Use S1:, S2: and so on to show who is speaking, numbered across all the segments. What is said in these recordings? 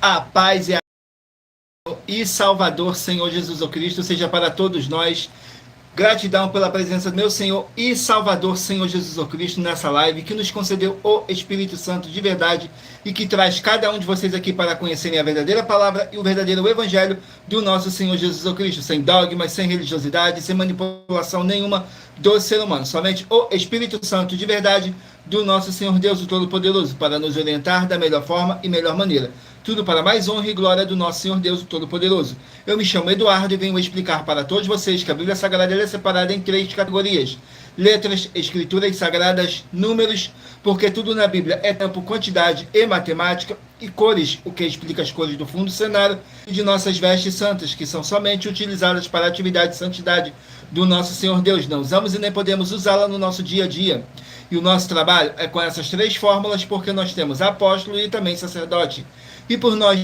S1: A paz e Salvador, Senhor Jesus Cristo, seja para todos nós. Gratidão pela presença do meu Senhor e Salvador, Senhor Jesus Cristo, nessa live, que nos concedeu o Espírito Santo de verdade e que traz cada um de vocês aqui para conhecerem a verdadeira palavra e o verdadeiro evangelho do nosso Senhor Jesus Cristo, sem dogmas, sem religiosidade, sem manipulação nenhuma do ser humano. Somente o Espírito Santo de verdade do nosso Senhor Deus, o Todo-Poderoso, para nos orientar da melhor forma e melhor maneira. Tudo para mais honra e glória do nosso Senhor Deus, o Todo-Poderoso. Eu me chamo Eduardo e venho explicar para todos vocês que a Bíblia Sagrada é separada em 3 categorias: letras, escrituras sagradas, números, porque tudo na Bíblia é tempo, quantidade e matemática, e cores, o que explica as cores do fundo do cenário, e de nossas vestes santas, que são somente utilizadas para a atividade de santidade do nosso Senhor Deus. Não usamos e nem podemos usá-la no nosso dia a dia. E o nosso trabalho é com essas 3 fórmulas, porque nós temos apóstolo e também sacerdote. E por nós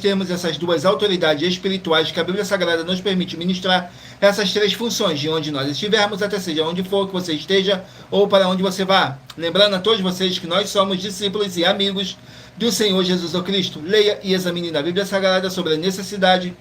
S1: temos essas 2 autoridades espirituais que a Bíblia Sagrada nos permite ministrar essas 3 funções, de onde nós estivermos, até seja onde for que você esteja ou para onde você vá. Lembrando a todos vocês que nós somos discípulos e amigos do Senhor Jesus Cristo. Leia e examine na Bíblia Sagrada sobre a necessidade.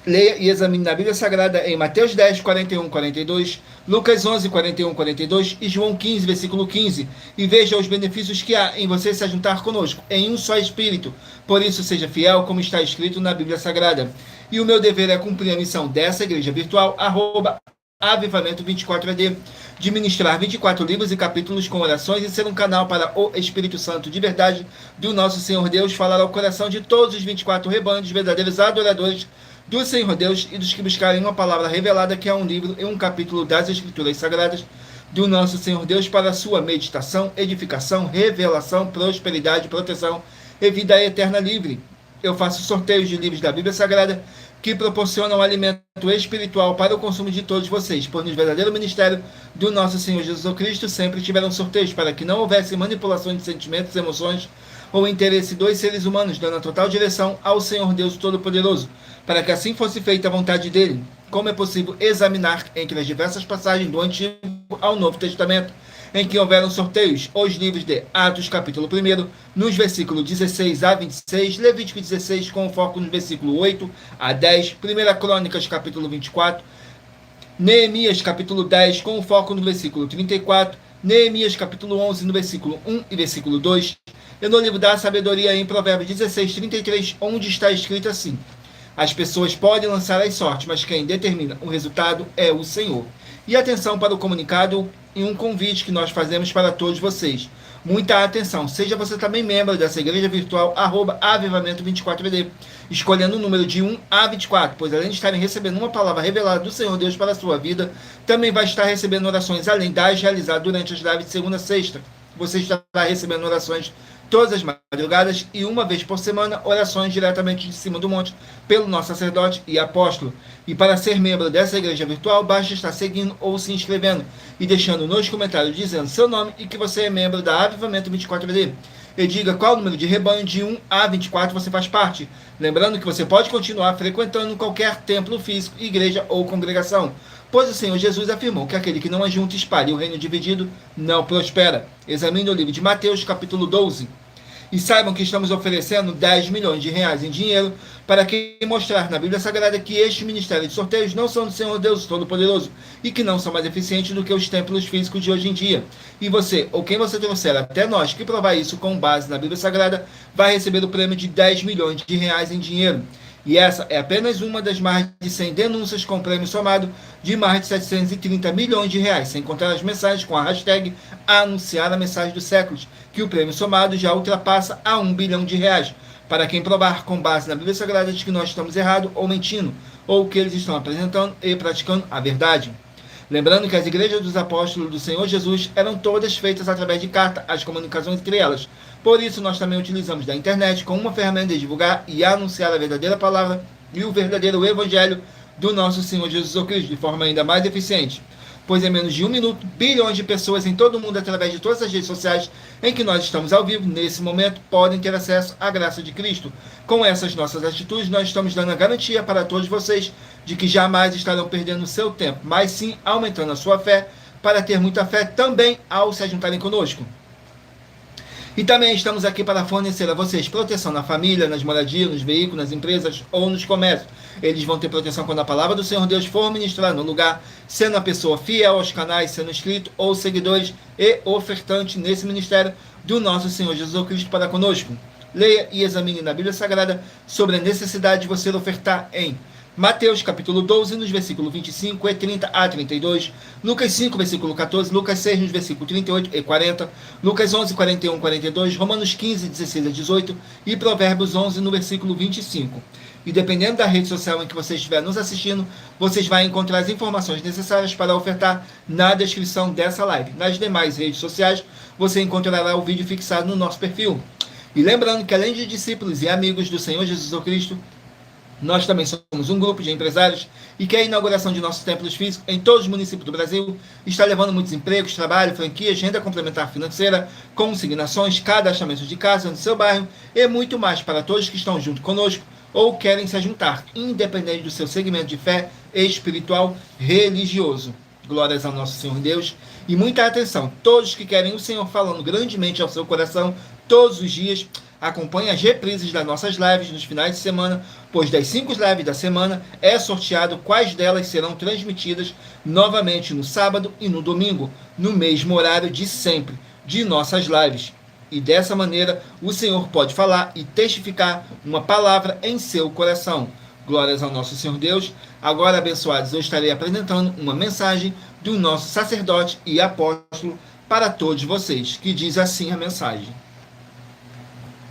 S1: Leia e examine na Bíblia Sagrada em Mateus 10, 41, 42, Lucas 11, 41, 42 e João 15, versículo 15. E veja os benefícios que há em você se juntar conosco, em um só Espírito. Por isso, seja fiel, como está escrito na Bíblia Sagrada. E o meu dever é cumprir a missão dessa igreja virtual, Avivamento 24AD, de ministrar 24 livros e capítulos com orações e ser um canal para o Espírito Santo de verdade do nosso Senhor Deus falar ao coração de todos os 24 rebanhos, verdadeiros adoradores do Senhor Deus e dos que buscarem uma palavra revelada, que é um livro e um capítulo das Escrituras Sagradas do nosso Senhor Deus, para a sua meditação, edificação, revelação, prosperidade, proteção e vida eterna livre. Eu faço sorteios de livros da Bíblia Sagrada que proporcionam alimento espiritual para o consumo de todos vocês, pois no verdadeiro ministério do nosso Senhor Jesus Cristo sempre tiveram sorteios para que não houvesse manipulação de sentimentos, emoções ou interesse dos seres humanos, dando a total direção ao Senhor Deus Todo-Poderoso, para que assim fosse feita a vontade dele. Como é possível examinar entre as diversas passagens do Antigo ao Novo Testamento, em que houveram sorteios, os livros de Atos, capítulo 1, nos versículos 16 a 26, Levítico 16, com foco no versículo 8 a 10, 1 Crônicas, capítulo 24, Neemias, capítulo 10, com foco no versículo 34, Neemias, capítulo 11, no versículo 1 e versículo 2, e no livro da sabedoria, em Provérbios 16, 33, onde está escrito assim: as pessoas podem lançar as sortes, mas quem determina o resultado é o Senhor. E atenção para o comunicado e um convite que nós fazemos para todos vocês. Muita atenção, seja você também membro dessa igreja virtual, Avivamento 24AD, escolhendo o número de 1 a 24, pois além de estarem recebendo uma palavra revelada do Senhor Deus para a sua vida, também vai estar recebendo orações além das realizadas durante as lives de segunda a sexta. Você estará recebendo orações todas as madrugadas e uma vez por semana, orações diretamente de cima do monte pelo nosso sacerdote e apóstolo. E para ser membro dessa igreja virtual, basta estar seguindo ou se inscrevendo e deixando nos comentários dizendo seu nome e que você é membro da Avivamento 24AD. E diga qual número de rebanho de 1 a 24 você faz parte. Lembrando que você pode continuar frequentando qualquer templo físico, igreja ou congregação, pois o Senhor Jesus afirmou que aquele que não ajunta e espalhe o reino dividido não prospera. Examine o livro de Mateus, capítulo 12. E saibam que estamos oferecendo 10 milhões de reais em dinheiro para que mostrar na Bíblia Sagrada que este ministério de sorteios não são do Senhor Deus Todo-Poderoso e que não são mais eficientes do que os templos físicos de hoje em dia. E você, ou quem você trouxer até nós que provar isso com base na Bíblia Sagrada, vai receber o prêmio de 10 milhões de reais em dinheiro. E essa é apenas uma das mais de 100 denúncias com prêmio somado de mais de 730 milhões de reais, sem contar as mensagens com a hashtag Anunciar a Mensagem dos Séculos, que o prêmio somado já ultrapassa a 1 bilhão de reais, para quem provar com base na Bíblia Sagrada de que nós estamos errados ou mentindo, ou que eles estão apresentando e praticando a verdade. Lembrando que as igrejas dos apóstolos do Senhor Jesus eram todas feitas através de carta, as comunicações entre elas. Por isso, nós também utilizamos da internet como uma ferramenta de divulgar e anunciar a verdadeira palavra e o verdadeiro evangelho do nosso Senhor Jesus Cristo, de forma ainda mais eficiente. Pois em menos de 1 minuto, bilhões de pessoas em todo o mundo, através de todas as redes sociais em que nós estamos ao vivo, nesse momento, podem ter acesso à graça de Cristo. Com essas nossas atitudes, nós estamos dando a garantia para todos vocês de que jamais estarão perdendo o seu tempo, mas sim aumentando a sua fé, para ter muita fé também ao se juntarem conosco. E também estamos aqui para fornecer a vocês proteção na família, nas moradias, nos veículos, nas empresas ou nos comércios. Eles vão ter proteção quando a palavra do Senhor Deus for ministrar no lugar, sendo a pessoa fiel aos canais, sendo inscrito ou seguidores e ofertante nesse ministério do nosso Senhor Jesus Cristo para conosco. Leia e examine na Bíblia Sagrada sobre a necessidade de você ofertar em Mateus capítulo 12, nos versículos 25 e 30 a 32, Lucas 5, versículo 14, Lucas 6, nos versículos 38 e 40, Lucas 11, 41 e 42, Romanos 15, 16 a 18 e Provérbios 11, no versículo 25. E dependendo da rede social em que você estiver nos assistindo, vocês vão encontrar as informações necessárias para ofertar na descrição dessa live. Nas demais redes sociais, você encontrará o vídeo fixado no nosso perfil. E lembrando que além de discípulos e amigos do Senhor Jesus Cristo, nós também somos um grupo de empresários e que a inauguração de nossos templos físicos em todos os municípios do Brasil está levando muitos empregos, trabalho, franquias, renda complementar financeira, consignações, cadastramento de casa no seu bairro e muito mais para todos que estão junto conosco ou querem se juntar, independente do seu segmento de fé espiritual religioso. Glórias ao nosso Senhor Deus. E muita atenção, todos que querem o Senhor falando grandemente ao seu coração todos os dias, acompanhe as reprises das nossas lives nos finais de semana, pois das 5 lives da semana é sorteado quais delas serão transmitidas novamente no sábado e no domingo, no mesmo horário de sempre, de nossas lives. E dessa maneira o Senhor pode falar e testificar uma palavra em seu coração. Glórias ao nosso Senhor Deus. Agora, abençoados, eu estarei apresentando uma mensagem do nosso sacerdote e apóstolo para todos vocês, que diz assim a mensagem.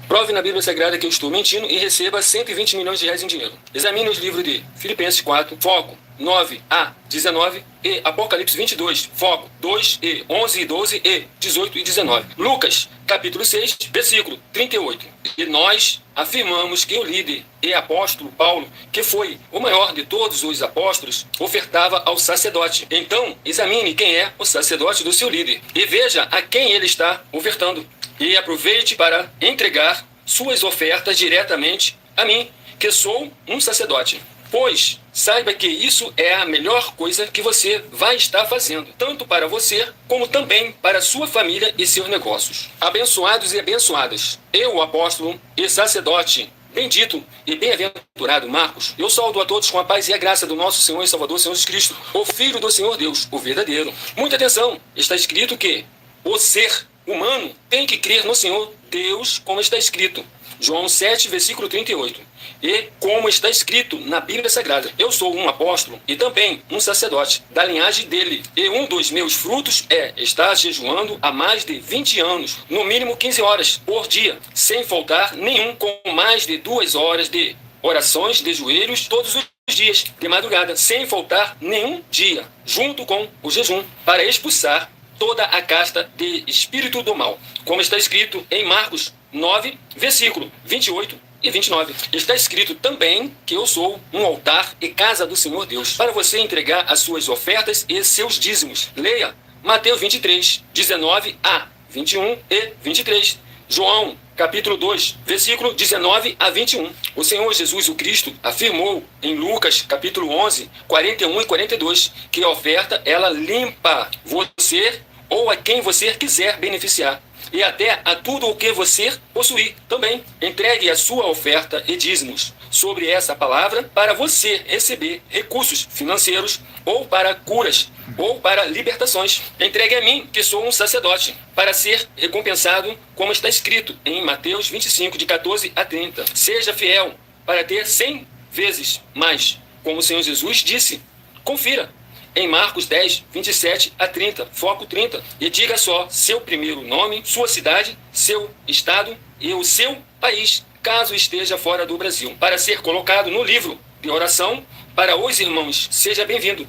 S2: Prove na Bíblia Sagrada que eu estou mentindo e receba 120 milhões de reais em dinheiro. Examine os livros de Filipenses 4, foco 9 a 19 e Apocalipse 22, foco 2 e 11 e 12 e 18 e 19. Lucas, capítulo 6, versículo 38. E nós afirmamos que o líder e apóstolo Paulo, que foi o maior de todos os apóstolos, ofertava ao sacerdote. Então, examine quem é o sacerdote do seu líder e veja a quem ele está ofertando. E aproveite para entregar suas ofertas diretamente a mim, que sou um sacerdote. Pois saiba que isso é a melhor coisa que você vai estar fazendo, tanto para você, como também para sua família e seus negócios. Abençoados e abençoadas, eu, apóstolo e sacerdote, bendito e bem-aventurado Marcos, eu saúdo a todos com a paz e a graça do nosso Senhor e Salvador, Senhor Jesus Cristo, o Filho do Senhor Deus, o verdadeiro. Muita atenção, está escrito que o ser humano tem que crer no Senhor Deus, como está escrito. João 7, versículo 38. E como está escrito na Bíblia Sagrada, eu sou um apóstolo e também um sacerdote da linhagem dele. E um dos meus frutos é estar jejuando há mais de 20 anos, no mínimo 15 horas por dia, sem faltar nenhum, com mais de 2 horas de orações de joelhos todos os dias, de madrugada, sem faltar nenhum dia, junto com o jejum, para expulsar toda a casta de espírito do mal, como está escrito em Marcos 9, versículo 28 e 29. Está escrito também que eu sou um altar e casa do Senhor Deus, para você entregar as suas ofertas e seus dízimos. Leia Mateus 23, 19 a 21 e 23. João, capítulo 2, versículo 19 a 21. O Senhor Jesus o Cristo afirmou em Lucas, capítulo 11, 41 e 42, que a oferta, ela limpa você ou a quem você quiser beneficiar, e até a tudo o que você possuir também. Entregue a sua oferta e dízimos sobre essa palavra para você receber recursos financeiros, ou para curas, ou para libertações. Entregue a mim, que sou um sacerdote, para ser recompensado, como está escrito em Mateus 25, de 14 a 30. Seja fiel para ter 100 vezes mais, como o Senhor Jesus disse. Confira em Marcos 10, 27 a 30, foco 30, e diga só seu primeiro nome, sua cidade, seu estado e o seu país, caso esteja fora do Brasil, para ser colocado no livro de oração para os irmãos. Seja bem-vindo.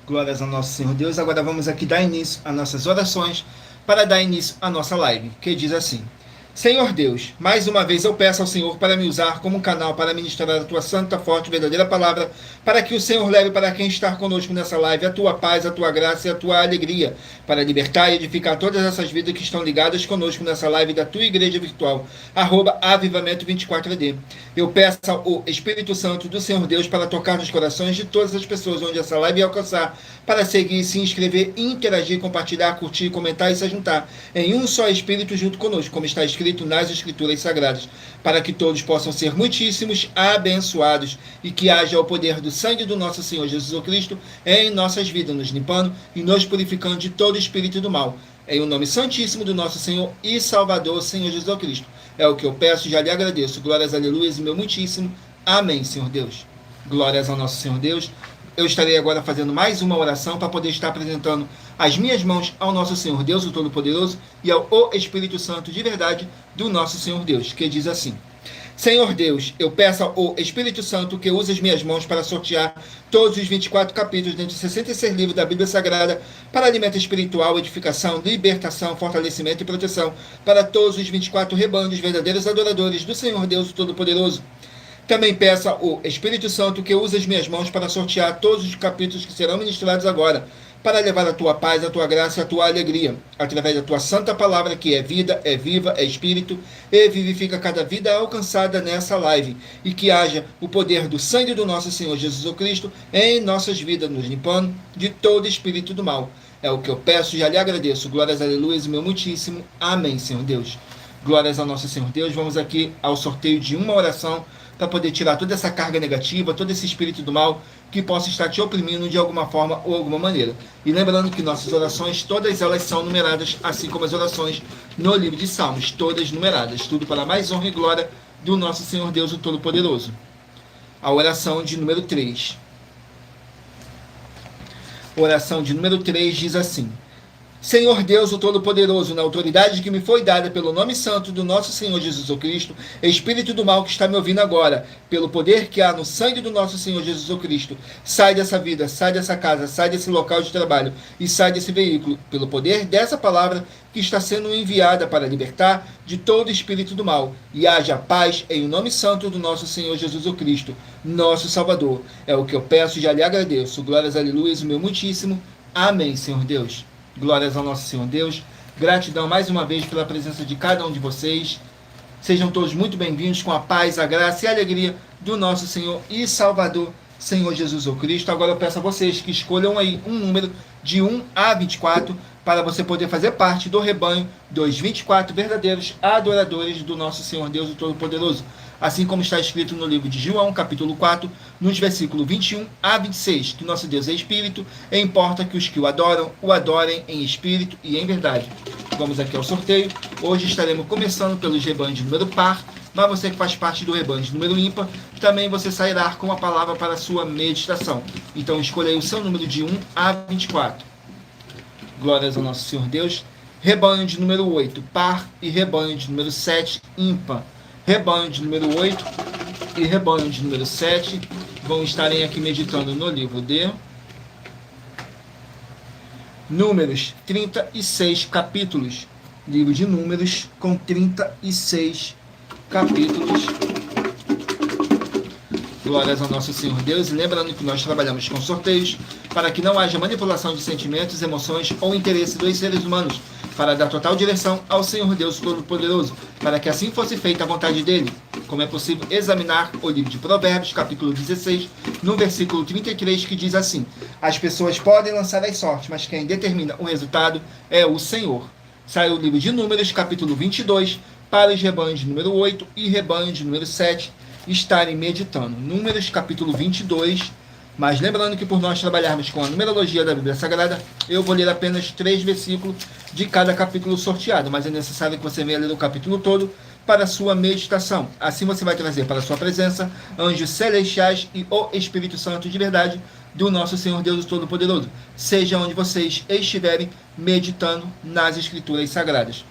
S1: Glórias ao nosso Senhor Deus. Agora vamos aqui dar início às nossas orações para dar início à nossa live, que diz assim: Senhor Deus, mais uma vez eu peço ao Senhor para me usar como um canal para ministrar a tua santa, forte e verdadeira palavra, para que o Senhor leve para quem está conosco nessa live a tua paz, a tua graça e a tua alegria, para libertar e edificar todas essas vidas que estão ligadas conosco nessa live da tua igreja virtual, @avivamento24AD. Eu peço ao Espírito Santo do Senhor Deus para tocar nos corações de todas as pessoas onde essa live alcançar, para seguir, se inscrever, interagir, compartilhar, curtir, comentar e se juntar em um só Espírito junto conosco, como está escrito nas Escrituras Sagradas, para que todos possam ser muitíssimos abençoados e que haja o poder do sangue do nosso Senhor Jesus Cristo em nossas vidas, nos limpando e nos purificando de todo espírito do mal. Em o nome santíssimo do nosso Senhor e Salvador, Senhor Jesus Cristo. É o que eu peço e já lhe agradeço. Glórias, aleluias e meu muitíssimo. Amém, Senhor Deus. Glórias ao nosso Senhor Deus. Eu estarei agora fazendo mais uma oração para poder estar apresentando as minhas mãos ao nosso Senhor Deus, o Todo-Poderoso, e ao Espírito Santo de verdade do nosso Senhor Deus, que diz assim: Senhor Deus, eu peço ao Espírito Santo que use as minhas mãos para sortear todos os 24 capítulos dentro de 66 livros da Bíblia Sagrada para alimento espiritual, edificação, libertação, fortalecimento e proteção para todos os 24 rebanhos verdadeiros adoradores do Senhor Deus, o Todo-Poderoso. Também peço ao Espírito Santo que use as minhas mãos para sortear todos os capítulos que serão ministrados agora, para levar a tua paz, a tua graça e a tua alegria, através da tua santa palavra, que é vida, é viva, é espírito, e vivifica cada vida alcançada nessa live, e que haja o poder do sangue do nosso Senhor Jesus Cristo em nossas vidas, nos limpando de todo espírito do mal. É o que eu peço e já lhe agradeço. Glórias, aleluias, meu muitíssimo. Amém, Senhor Deus. Glórias ao nosso Senhor Deus. Vamos aqui ao sorteio de uma oração, para poder tirar toda essa carga negativa, todo esse espírito do mal que possa estar te oprimindo de alguma forma ou alguma maneira. E lembrando que nossas orações, todas elas são numeradas, assim como as orações no livro de Salmos, todas numeradas. Tudo para mais honra e glória do nosso Senhor Deus, o Todo-Poderoso. A oração de número 3. Oração de número 3 diz assim: Senhor Deus, o Todo-Poderoso, na autoridade que me foi dada pelo nome santo do nosso Senhor Jesus Cristo, espírito do mal que está me ouvindo agora, pelo poder que há no sangue do nosso Senhor Jesus Cristo, sai dessa vida, sai dessa casa, sai desse local de trabalho e sai desse veículo, pelo poder dessa palavra que está sendo enviada para libertar de todo espírito do mal, e haja paz em o nome santo do nosso Senhor Jesus Cristo, nosso Salvador. É o que eu peço e já lhe agradeço. Glórias, aleluias, o meu muitíssimo. Amém, Senhor Deus. Glórias ao nosso Senhor Deus. Gratidão mais uma vez pela presença de cada um de vocês. Sejam todos muito bem-vindos com a paz, a graça e a alegria do nosso Senhor e Salvador, Senhor Jesus Cristo. Agora eu peço a vocês que escolham aí um número de 1 a 24 para você poder fazer parte do rebanho dos 24 verdadeiros adoradores do nosso Senhor Deus, o Todo-Poderoso. Assim como está escrito no livro de João, capítulo 4, nos versículos 21 a 26, que nosso Deus é Espírito, e importa que os que o adorem em Espírito e em verdade. Vamos aqui ao sorteio. Hoje estaremos começando pelos rebanhos de número par, mas você que faz parte do rebanho de número ímpar, também você sairá com a palavra para a sua meditação. Então escolha aí o seu número de 1 a 24. Glórias ao nosso Senhor Deus. Rebanho de número 8, par, e rebanho de número 7, ímpar. Rebanho de número 8 e rebanho de número 7 vão estarem aqui meditando no livro de Números, 36 capítulos. Livro de Números com 36 capítulos. Glórias ao nosso Senhor Deus. E lembrando que nós trabalhamos com sorteios para que não haja manipulação de sentimentos, emoções ou interesse dos seres humanos, para dar total direção ao Senhor Deus Todo-Poderoso, para que assim fosse feita a vontade dele, como é possível examinar o livro de Provérbios, capítulo 16, no versículo 33, que diz assim: as pessoas podem lançar as sortes, mas quem determina o resultado é o Senhor. Sai o livro de Números, capítulo 22, para os rebanhos de número 8 e rebanho de número 7 estarem meditando. Números, capítulo 22, mas lembrando que por nós trabalharmos com a numerologia da Bíblia Sagrada, eu vou ler apenas 3 versículos de cada capítulo sorteado, mas é necessário que você venha ler o capítulo todo para a sua meditação. Assim você vai trazer para a sua presença anjos celestiais e o Espírito Santo de verdade do nosso Senhor Deus Todo-Poderoso, seja onde vocês estiverem meditando nas Escrituras Sagradas.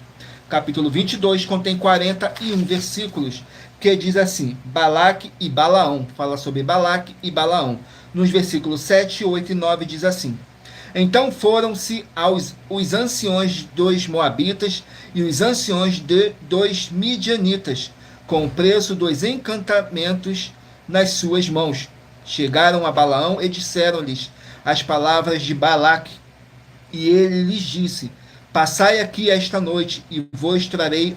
S1: Capítulo 22 contém 41 versículos, que diz assim: Balaque e Balaão, fala sobre Balaque e Balaão. Nos versículos 7, 8 e 9 diz assim: Então foram-se os anciões dos Moabitas e os anciões dos Midianitas, com o preço dos encantamentos nas suas mãos. Chegaram a Balaão e disseram-lhes as palavras de Balaque. E ele lhes disse: passai aqui esta noite, e vos trarei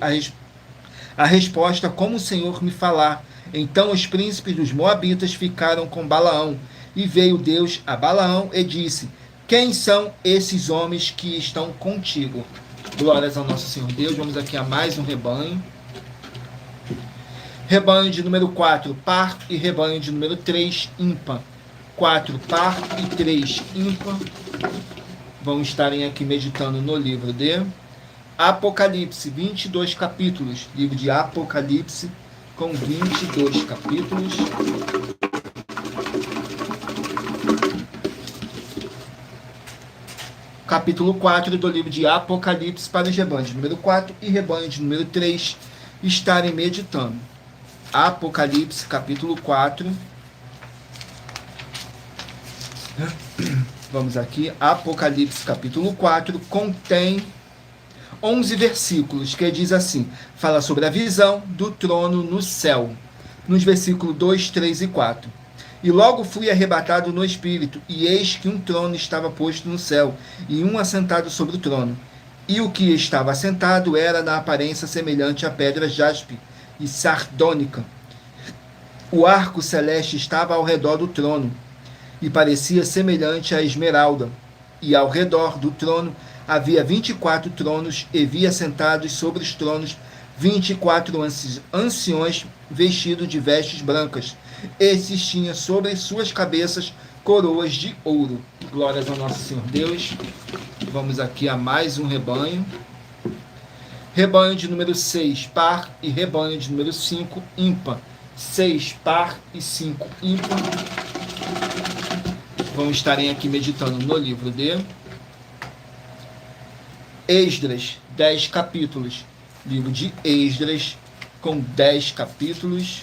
S1: a resposta como o Senhor me falar. Então os príncipes dos Moabitas ficaram com Balaão, e veio Deus a Balaão e disse: quem são esses homens que estão contigo? Glórias ao nosso Senhor Deus. Vamos aqui a mais um rebanho. Rebanho de número 4, par, e rebanho de número 3, ímpar. 4, par, e 3, ímpar. Vamos estarem aqui meditando no livro de Apocalipse, 22 capítulos. Livro de Apocalipse, com 22 capítulos. Capítulo 4 do livro de Apocalipse, para os rebanhos de número 4 e rebanho de número 3 estarem meditando. Apocalipse, capítulo 4. Vamos aqui. Apocalipse, capítulo 4, contém 11 versículos, que diz assim, fala sobre a visão do trono no céu, nos versículos 2, 3 e 4. E logo fui arrebatado no espírito, e eis que um trono estava posto no céu, e um assentado sobre o trono. E o que estava assentado era na aparência semelhante a pedra jaspe e sardônica. O arco celeste estava ao redor do trono, e parecia semelhante a esmeralda. E ao redor do trono havia 24 tronos, e vi assentados sobre os tronos 24 anciões vestidos de vestes brancas. Esses tinham sobre suas cabeças coroas de ouro. Glórias ao nosso Senhor Deus. Vamos aqui a mais um rebanho. Rebanho de número 6, par, e rebanho de número 5, ímpar. 6, par, e 5, ímpar. Vamos estarem aqui meditando no livro de Esdras, 10 capítulos. Livro de Esdras, com 10 capítulos.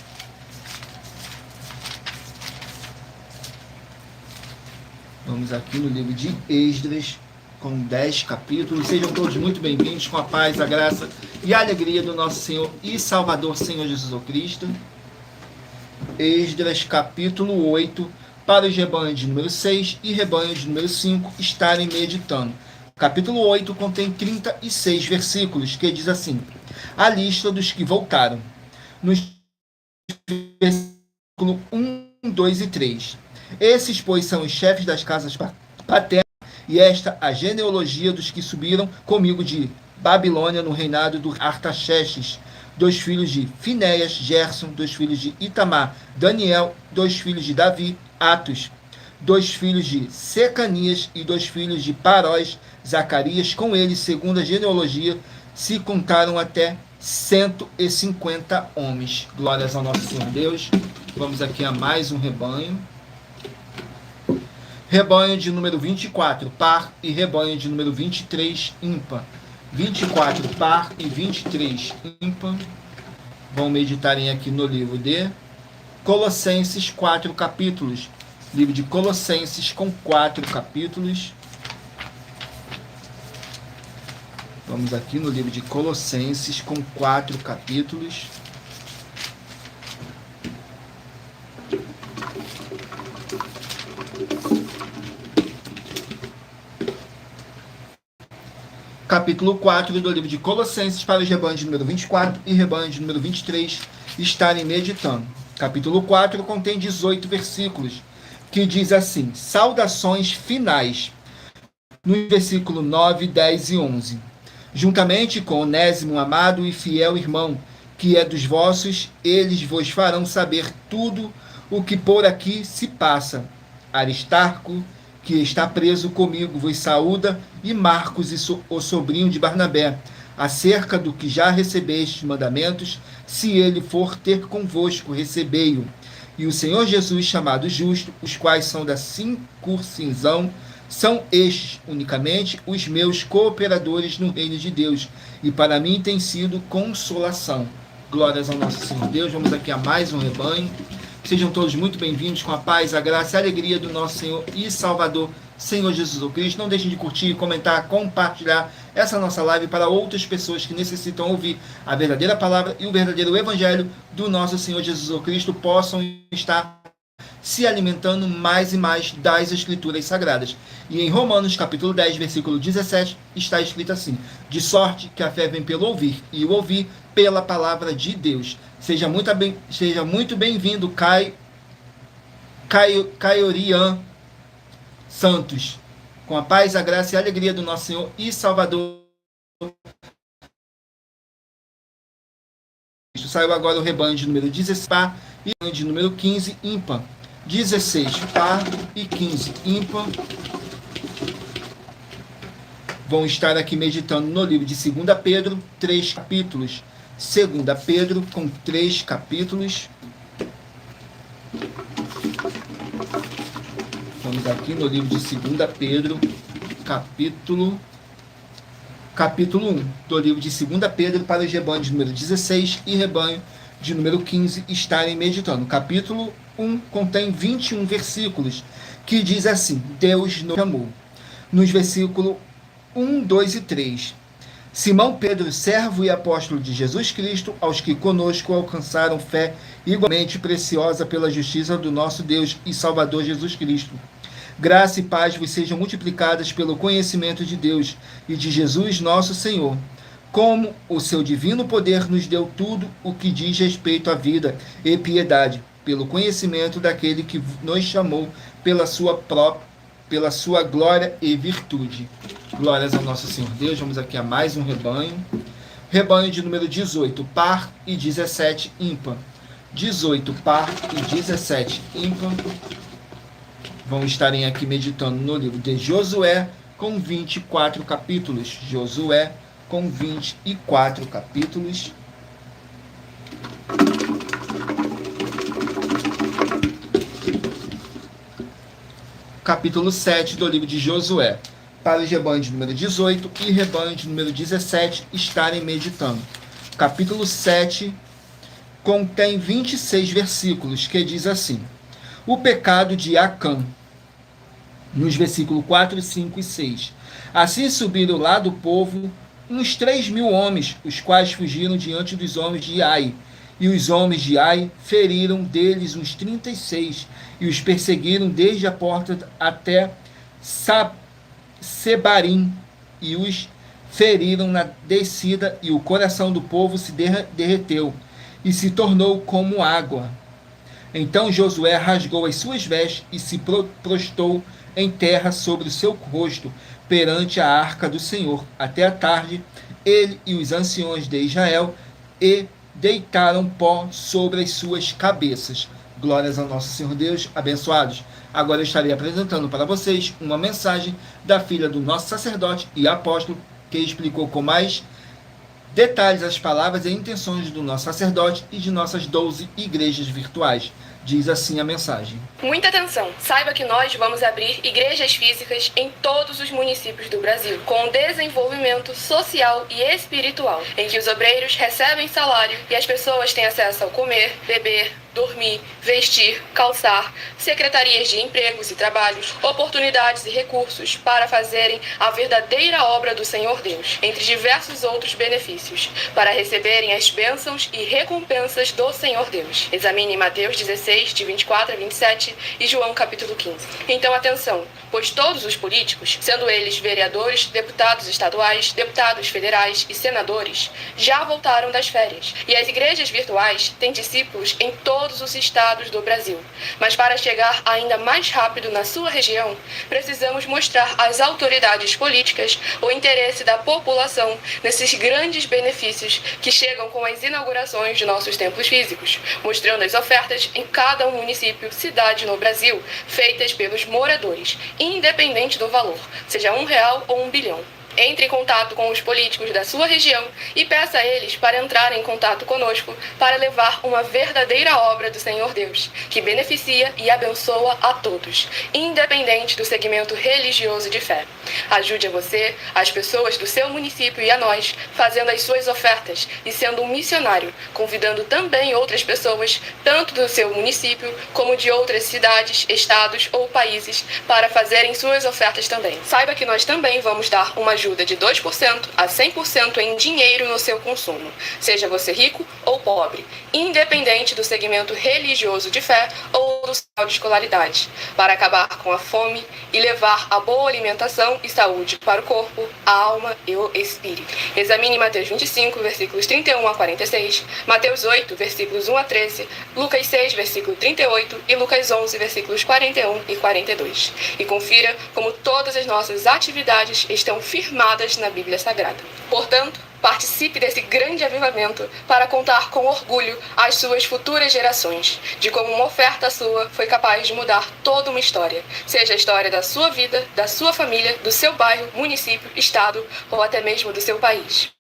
S1: Vamos aqui no livro de Esdras, com 10 capítulos. Sejam todos muito bem-vindos, com a paz, a graça e a alegria do nosso Senhor e Salvador, Senhor Jesus Cristo. Esdras, capítulo 8, para os rebanhos de número 6 e rebanhos de número 5 estarem meditando. Capítulo 8 contém 36 versículos, que diz assim: a lista dos que voltaram. Nos versículos 1, 2 e 3. Esses, pois, são os chefes das casas paternas, e esta a genealogia dos que subiram comigo de Babilônia no reinado do Artaxerxes, 2 filhos de Finéias, Gerson, 2 filhos de Itamar, Daniel, 2 filhos de Davi, Atos, 2 filhos de Secanias e 2 filhos de Paróis, Zacarias. Com eles, segundo a genealogia, se contaram até 150 homens. Glórias ao nosso Senhor Deus. Vamos aqui a mais um rebanho. Rebanho de número 24, par, e rebanho de número 23, ímpar. 24, par, e 23, ímpar. Vão meditarem aqui no livro de Colossenses, 4 capítulos. Livro de Colossenses, com 4 capítulos. Vamos aqui no livro de Colossenses, com 4 capítulos. Capítulo 4 do livro de Colossenses, para os rebanhos de número 24 e rebanho de número 23 estarem meditando. Capítulo 4 contém 18 versículos, que diz assim: saudações finais, no versículo 9, 10 e 11. Juntamente com Onésimo, amado e fiel irmão, que é dos vossos, eles vos farão saber tudo o que por aqui se passa. Aristarco, que está preso comigo, vos saúda, e Marcos, o sobrinho de Barnabé, acerca do que já recebestes mandamentos, se ele for ter convosco, recebei-o. E o Senhor Jesus, chamado Justo, os quais são da circuncisão, são estes unicamente os meus cooperadores no reino de Deus, e para mim tem sido consolação. Glórias ao nosso Senhor Deus. Vamos aqui a mais um rebanho. Sejam todos muito bem-vindos, com a paz, a graça e a alegria do nosso Senhor e Salvador, Senhor Jesus Cristo. Não deixem de curtir, comentar, compartilhar essa nossa live para outras pessoas que necessitam ouvir a verdadeira palavra e o verdadeiro evangelho do nosso Senhor Jesus Cristo, possam estar se alimentando mais e mais das Escrituras Sagradas. E em Romanos capítulo 10, versículo 17, está escrito assim: de sorte que a fé vem pelo ouvir, e o ouvir pela palavra de Deus. Seja muito bem-vindo, Caiorian Santos, com a paz, a graça e a alegria do nosso Senhor e Salvador. Saiu agora o rebanho de número 16 par e o de número 15 ímpar. 16 par e 15 ímpar. Vão estar aqui meditando no livro de 2 Pedro, 3 capítulos. 2 Pedro com 3 capítulos. Estamos aqui no livro de 2 Pedro, capítulo 1 do livro de 2 Pedro, para os rebanhos de número 16 e rebanho de número 15 estarem meditando. Capítulo 1 contém 21 versículos, que diz assim: Deus nos amou. Nos versículos 1, 2 e 3. Simão Pedro, servo e apóstolo de Jesus Cristo, aos que conosco alcançaram fé igualmente preciosa pela justiça do nosso Deus e Salvador Jesus Cristo. Graça e paz vos sejam multiplicadas pelo conhecimento de Deus e de Jesus nosso Senhor, como o seu divino poder nos deu tudo o que diz respeito à vida e piedade, pelo conhecimento daquele que nos chamou pela sua glória e virtude. Glórias ao nosso Senhor Deus. Vamos aqui a mais um rebanho. Rebanho de número 18, par, e 17, ímpar. 18, par, e 17, ímpar. Vão estarem aqui meditando no livro de Josué, com 24 capítulos. Josué, com 24 capítulos. Capítulo 7 do livro de Josué, para os rebanhos de número 18 e rebanho de número 17 estarem meditando. Capítulo 7 contém 26 versículos, que diz assim: o pecado de Acã, nos versículos 4, 5 e 6. Assim subiram lá do povo uns 3.000 homens, os quais fugiram diante dos homens de Ai. E os homens de Ai feriram deles uns 36, e os perseguiram desde a porta até Sebarim, e os feriram na descida, e o coração do povo se derreteu, e se tornou como água. Então Josué rasgou as suas vestes, e se prostrou em terra sobre o seu rosto, perante a arca do Senhor, até a tarde, ele e os anciões de Israel, e deitaram pó sobre as suas cabeças. Glórias ao nosso Senhor Deus, abençoados. Agora eu estarei apresentando para vocês uma mensagem da filha do nosso sacerdote e apóstolo, que explicou com mais detalhes as palavras e intenções do nosso sacerdote e de nossas 12 igrejas virtuais. Diz assim a mensagem.
S3: Muita atenção! Saiba que nós vamos abrir igrejas físicas em todos os municípios do Brasil, com desenvolvimento social e espiritual, em que os obreiros recebem salário e as pessoas têm acesso ao comer, beber, dormir, vestir, calçar, secretarias de empregos e trabalhos, oportunidades e recursos para fazerem a verdadeira obra do Senhor Deus, entre diversos outros benefícios, para receberem as bênçãos e recompensas do Senhor Deus. Examine Mateus 16, de 24 a 27 e João capítulo 15. Então atenção, pois todos os políticos, sendo eles vereadores, deputados estaduais, deputados federais e senadores, já voltaram das férias, e as igrejas virtuais têm discípulos em todos os estados do Brasil. Mas para chegar ainda mais rápido na sua região, precisamos mostrar às autoridades políticas o interesse da população nesses grandes benefícios que chegam com as inaugurações de nossos templos físicos, mostrando as ofertas em cada município, cidade no Brasil, feitas pelos moradores, independente do valor, seja R$1 ou R$1 bilhão. Entre em contato com os políticos da sua região e peça a eles para entrarem em contato conosco para levar uma verdadeira obra do Senhor Deus, que beneficia e abençoa a todos, independente do segmento religioso de fé. Ajude a você, as pessoas do seu município e a nós, fazendo as suas ofertas e sendo um missionário, convidando também outras pessoas, tanto do seu município como de outras cidades, estados ou países, para fazerem suas ofertas também. Saiba que nós também vamos dar uma ajuda de 2% a 100% em dinheiro no seu consumo, seja você rico ou pobre, independente do segmento religioso de fé ou do grau de escolaridade, para acabar com a fome e levar a boa alimentação e saúde para o corpo, a alma e o espírito. Examine Mateus 25, versículos 31 a 46, Mateus 8, versículos 1 a 13, Lucas 6, versículo 38 e Lucas 11, versículos 41 e 42. E confira como todas as nossas atividades estão firmadas na Bíblia Sagrada. Portanto, participe desse grande avivamento para contar com orgulho às suas futuras gerações, de como uma oferta sua foi capaz de mudar toda uma história, seja a história da sua vida, da sua família, do seu bairro, município, estado ou até mesmo do seu país.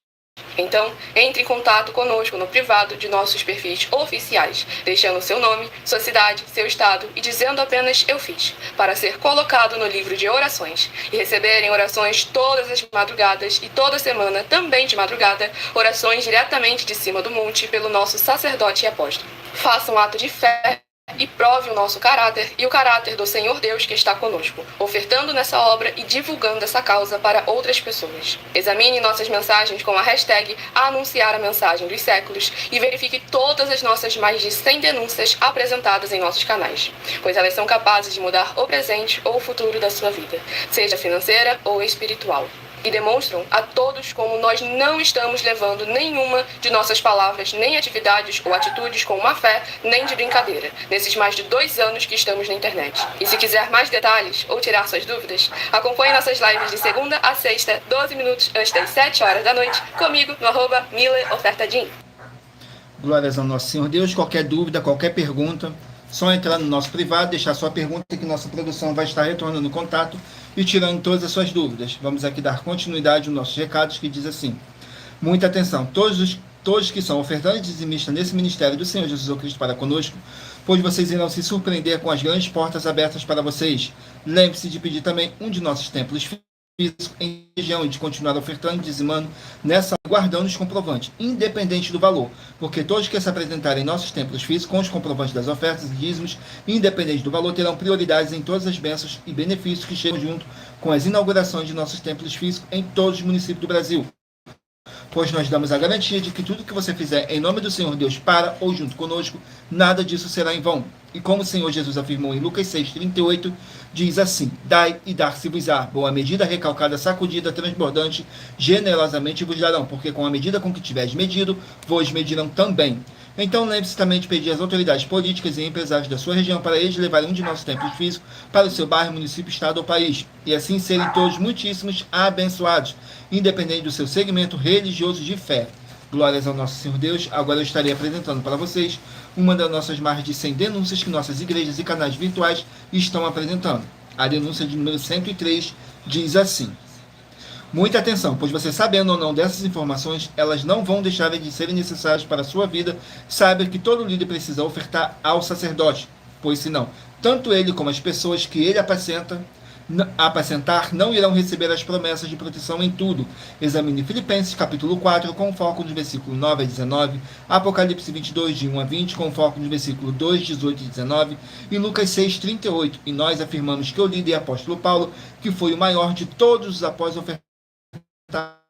S3: Então, entre em contato conosco no privado de nossos perfis oficiais, deixando seu nome, sua cidade, seu estado e dizendo apenas "eu fiz", para ser colocado no livro de orações e receberem orações todas as madrugadas e toda semana, também de madrugada, orações diretamente de cima do monte pelo nosso sacerdote e apóstolo. Faça um ato de fé e prove o nosso caráter e o caráter do Senhor Deus que está conosco, ofertando nessa obra e divulgando essa causa para outras pessoas. Examine nossas mensagens com a hashtag Anunciar a Mensagem dos Séculos e verifique todas as nossas mais de 100 denúncias apresentadas em nossos canais, pois elas são capazes de mudar o presente ou o futuro da sua vida, seja financeira ou espiritual. E demonstram a todos como nós não estamos levando nenhuma de nossas palavras, nem atividades ou atitudes com má fé, nem de brincadeira, nesses mais de 2 anos que estamos na internet. E se quiser mais detalhes ou tirar suas dúvidas, acompanhe nossas lives de segunda a sexta, 12 minutos antes das 7 horas da noite, comigo no @MileOfertadim.
S1: Glórias ao nosso Senhor Deus. Qualquer dúvida, qualquer pergunta, só entrar no nosso privado, deixar sua pergunta que nossa produção vai estar retornando o contato e tirando todas as suas dúvidas. Vamos aqui dar continuidade aos nossos recados, que diz assim: muita atenção, todos que são ofertantes e dizimistas nesse ministério do Senhor Jesus Cristo para conosco, pois vocês irão se surpreender com as grandes portas abertas para vocês. Lembre-se de pedir também um de nossos templos físicos em região e de continuar ofertando e dizimando nessa, guardando os comprovantes, independente do valor, porque todos que se apresentarem em nossos templos físicos com os comprovantes das ofertas e dízimos, independente do valor, terão prioridades em todas as bênçãos e benefícios que chegam junto com as inaugurações de nossos templos físicos em todos os municípios do Brasil. Pois nós damos a garantia de que tudo que você fizer em nome do Senhor Deus para ou junto conosco, nada disso será em vão. E como o Senhor Jesus afirmou em Lucas 6,38, diz assim: dai e dar-se-vos-á, boa medida, recalcada, sacudida, transbordante, generosamente vos darão, porque com a medida com que tiveres medido, vos medirão também. Então lembre-se também de pedir às autoridades políticas e empresários da sua região para eles levarem um de nossos templos físicos para o seu bairro, município, estado ou país, e assim serem todos muitíssimos abençoados, independente do seu segmento religioso de fé. Glórias ao nosso Senhor Deus. Agora eu estarei apresentando para vocês uma das nossas mais de 100 denúncias que nossas igrejas e canais virtuais estão apresentando. A denúncia de número 103 diz assim: muita atenção, pois você sabendo ou não dessas informações, elas não vão deixar de serem necessárias para a sua vida. Saiba que todo líder precisa ofertar ao sacerdote, pois senão, tanto ele como as pessoas que ele apacentar não irão receber as promessas de proteção em tudo. Examine Filipenses capítulo 4 com foco nos versículos 9 a 19, Apocalipse 22 de 1 a 20 com foco no versículo 2, 18 e 19 e Lucas 6, 38. E nós afirmamos que o líder apóstolo Paulo, que foi o maior de todos os apóstolos, ofertar.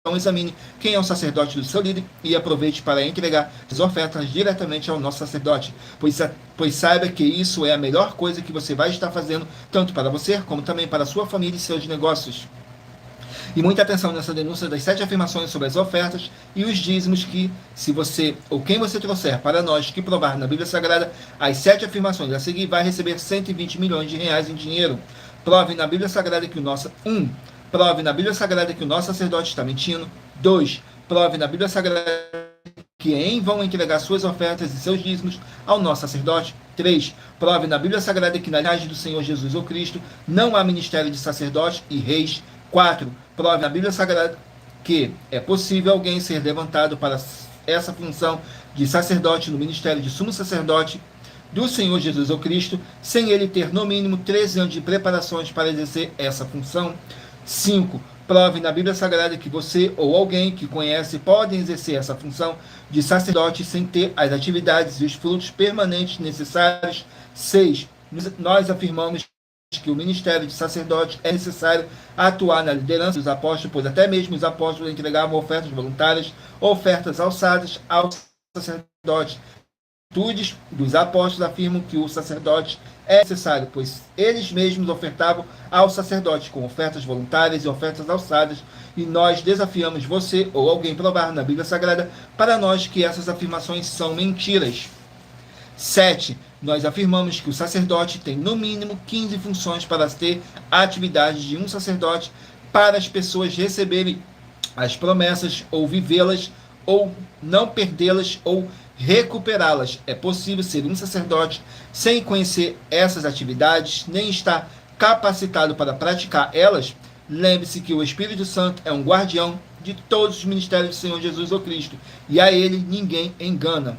S1: Então examine quem é o sacerdote do seu líder e aproveite para entregar as ofertas diretamente ao nosso sacerdote, pois saiba que isso é a melhor coisa que você vai estar fazendo, tanto para você como também para a sua família e seus negócios. E muita atenção nessa denúncia das 7 afirmações sobre as ofertas e os dízimos que, se você ou quem você trouxer para nós que provar na Bíblia Sagrada as 7 afirmações a seguir, vai receber 120 milhões de reais em dinheiro. Prove na Bíblia Sagrada que prove na Bíblia Sagrada que o nosso sacerdote está mentindo. 2. Prove na Bíblia Sagrada que vão entregar suas ofertas e seus dízimos ao nosso sacerdote. 3. Prove na Bíblia Sagrada que na linhagem do Senhor Jesus ou Cristo não há ministério de sacerdotes e reis. 4. Prove na Bíblia Sagrada que é possível alguém ser levantado para essa função de sacerdote no ministério de sumo sacerdote do Senhor Jesus ou Cristo, sem ele ter no mínimo 13 anos de preparações para exercer essa função. 5. Prove na Bíblia Sagrada que você ou alguém que conhece podem exercer essa função de sacerdote sem ter as atividades e os frutos permanentes necessários. 6. Nós afirmamos que o ministério de sacerdote é necessário atuar na liderança dos apóstolos, pois até mesmo os apóstolos entregavam ofertas voluntárias, ofertas alçadas ao sacerdote. Atitudes dos apóstolos afirmam que o sacerdote é necessário, pois eles mesmos ofertavam ao sacerdote com ofertas voluntárias e ofertas alçadas, e nós desafiamos você ou alguém provar na Bíblia Sagrada para nós que essas afirmações são mentiras. 7. Nós afirmamos que o sacerdote tem no mínimo 15 funções para ter a atividade de um sacerdote para as pessoas receberem as promessas ou vivê-las ou não perdê-las ou recuperá-las. É possível ser um sacerdote sem conhecer essas atividades, nem estar capacitado para praticar elas. Lembre-se que o Espírito Santo é um guardião de todos os ministérios do Senhor Jesus ou Cristo, e a ele ninguém engana.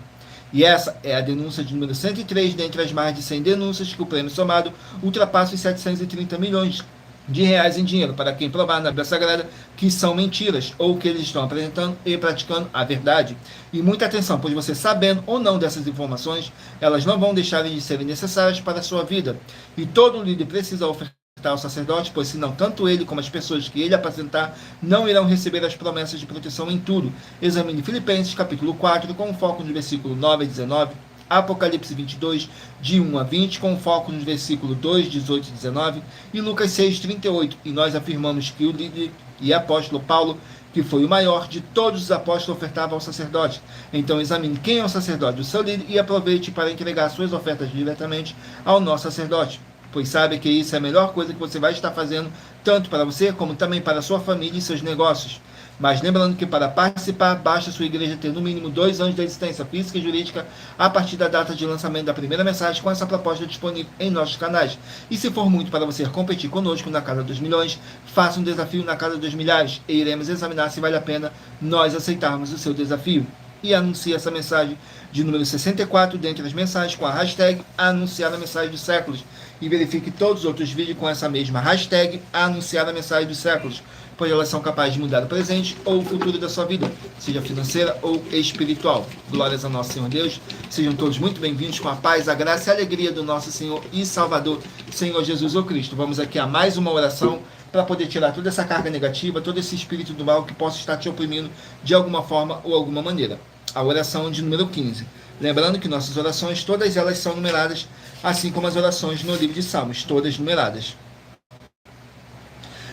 S1: E essa é a denúncia de número 103 dentre as mais de 100 denúncias que o prêmio somado ultrapassa os 730 milhões de reais em dinheiro, para quem provar na Bíblia Sagrada que são mentiras, ou que eles estão apresentando e praticando a verdade. E muita atenção, pois você sabendo ou não dessas informações, elas não vão deixar de serem necessárias para a sua vida. E todo líder precisa ofertar ao sacerdote, pois senão tanto ele como as pessoas que ele apresentar não irão receber as promessas de proteção em tudo. Examine Filipenses capítulo 4, com foco no versículo 9 a 19, Apocalipse 22, de 1 a 20, com foco nos versículos 2, 18 e 19, e Lucas 6, 38. E nós afirmamos que o líder e apóstolo Paulo, que foi o maior de todos os apóstolos, ofertava ao sacerdote. Então examine quem é o sacerdote do seu líder e aproveite para entregar suas ofertas diretamente ao nosso sacerdote, pois sabe que isso é a melhor coisa que você vai estar fazendo, tanto para você como também para a sua família e seus negócios. Mas lembrando que para participar, basta a sua igreja ter no mínimo 2 anos de existência física e jurídica a partir da data de lançamento da primeira mensagem com essa proposta disponível em nossos canais. E se for muito para você competir conosco na Casa dos Milhões, faça um desafio na Casa dos Milhares e iremos examinar se vale a pena nós aceitarmos o seu desafio. E anuncie essa mensagem de número 64 dentre as mensagens com a hashtag Anunciar a Mensagem dos Séculos. E verifique todos os outros vídeos com essa mesma hashtag Anunciar a Mensagem dos Séculos, pois elas são capazes de mudar o presente ou o futuro da sua vida, seja financeira ou espiritual. Glórias ao nosso Senhor Deus. Sejam todos muito bem-vindos com a paz, a graça e a alegria do nosso Senhor e Salvador, Senhor Jesus ou Cristo. Vamos aqui a mais uma oração para poder tirar toda essa carga negativa, todo esse espírito do mal que possa estar te oprimindo de alguma forma ou alguma maneira. A oração de número 15. Lembrando que nossas orações, todas elas são numeradas, assim como as orações no livro de Salmos, todas numeradas.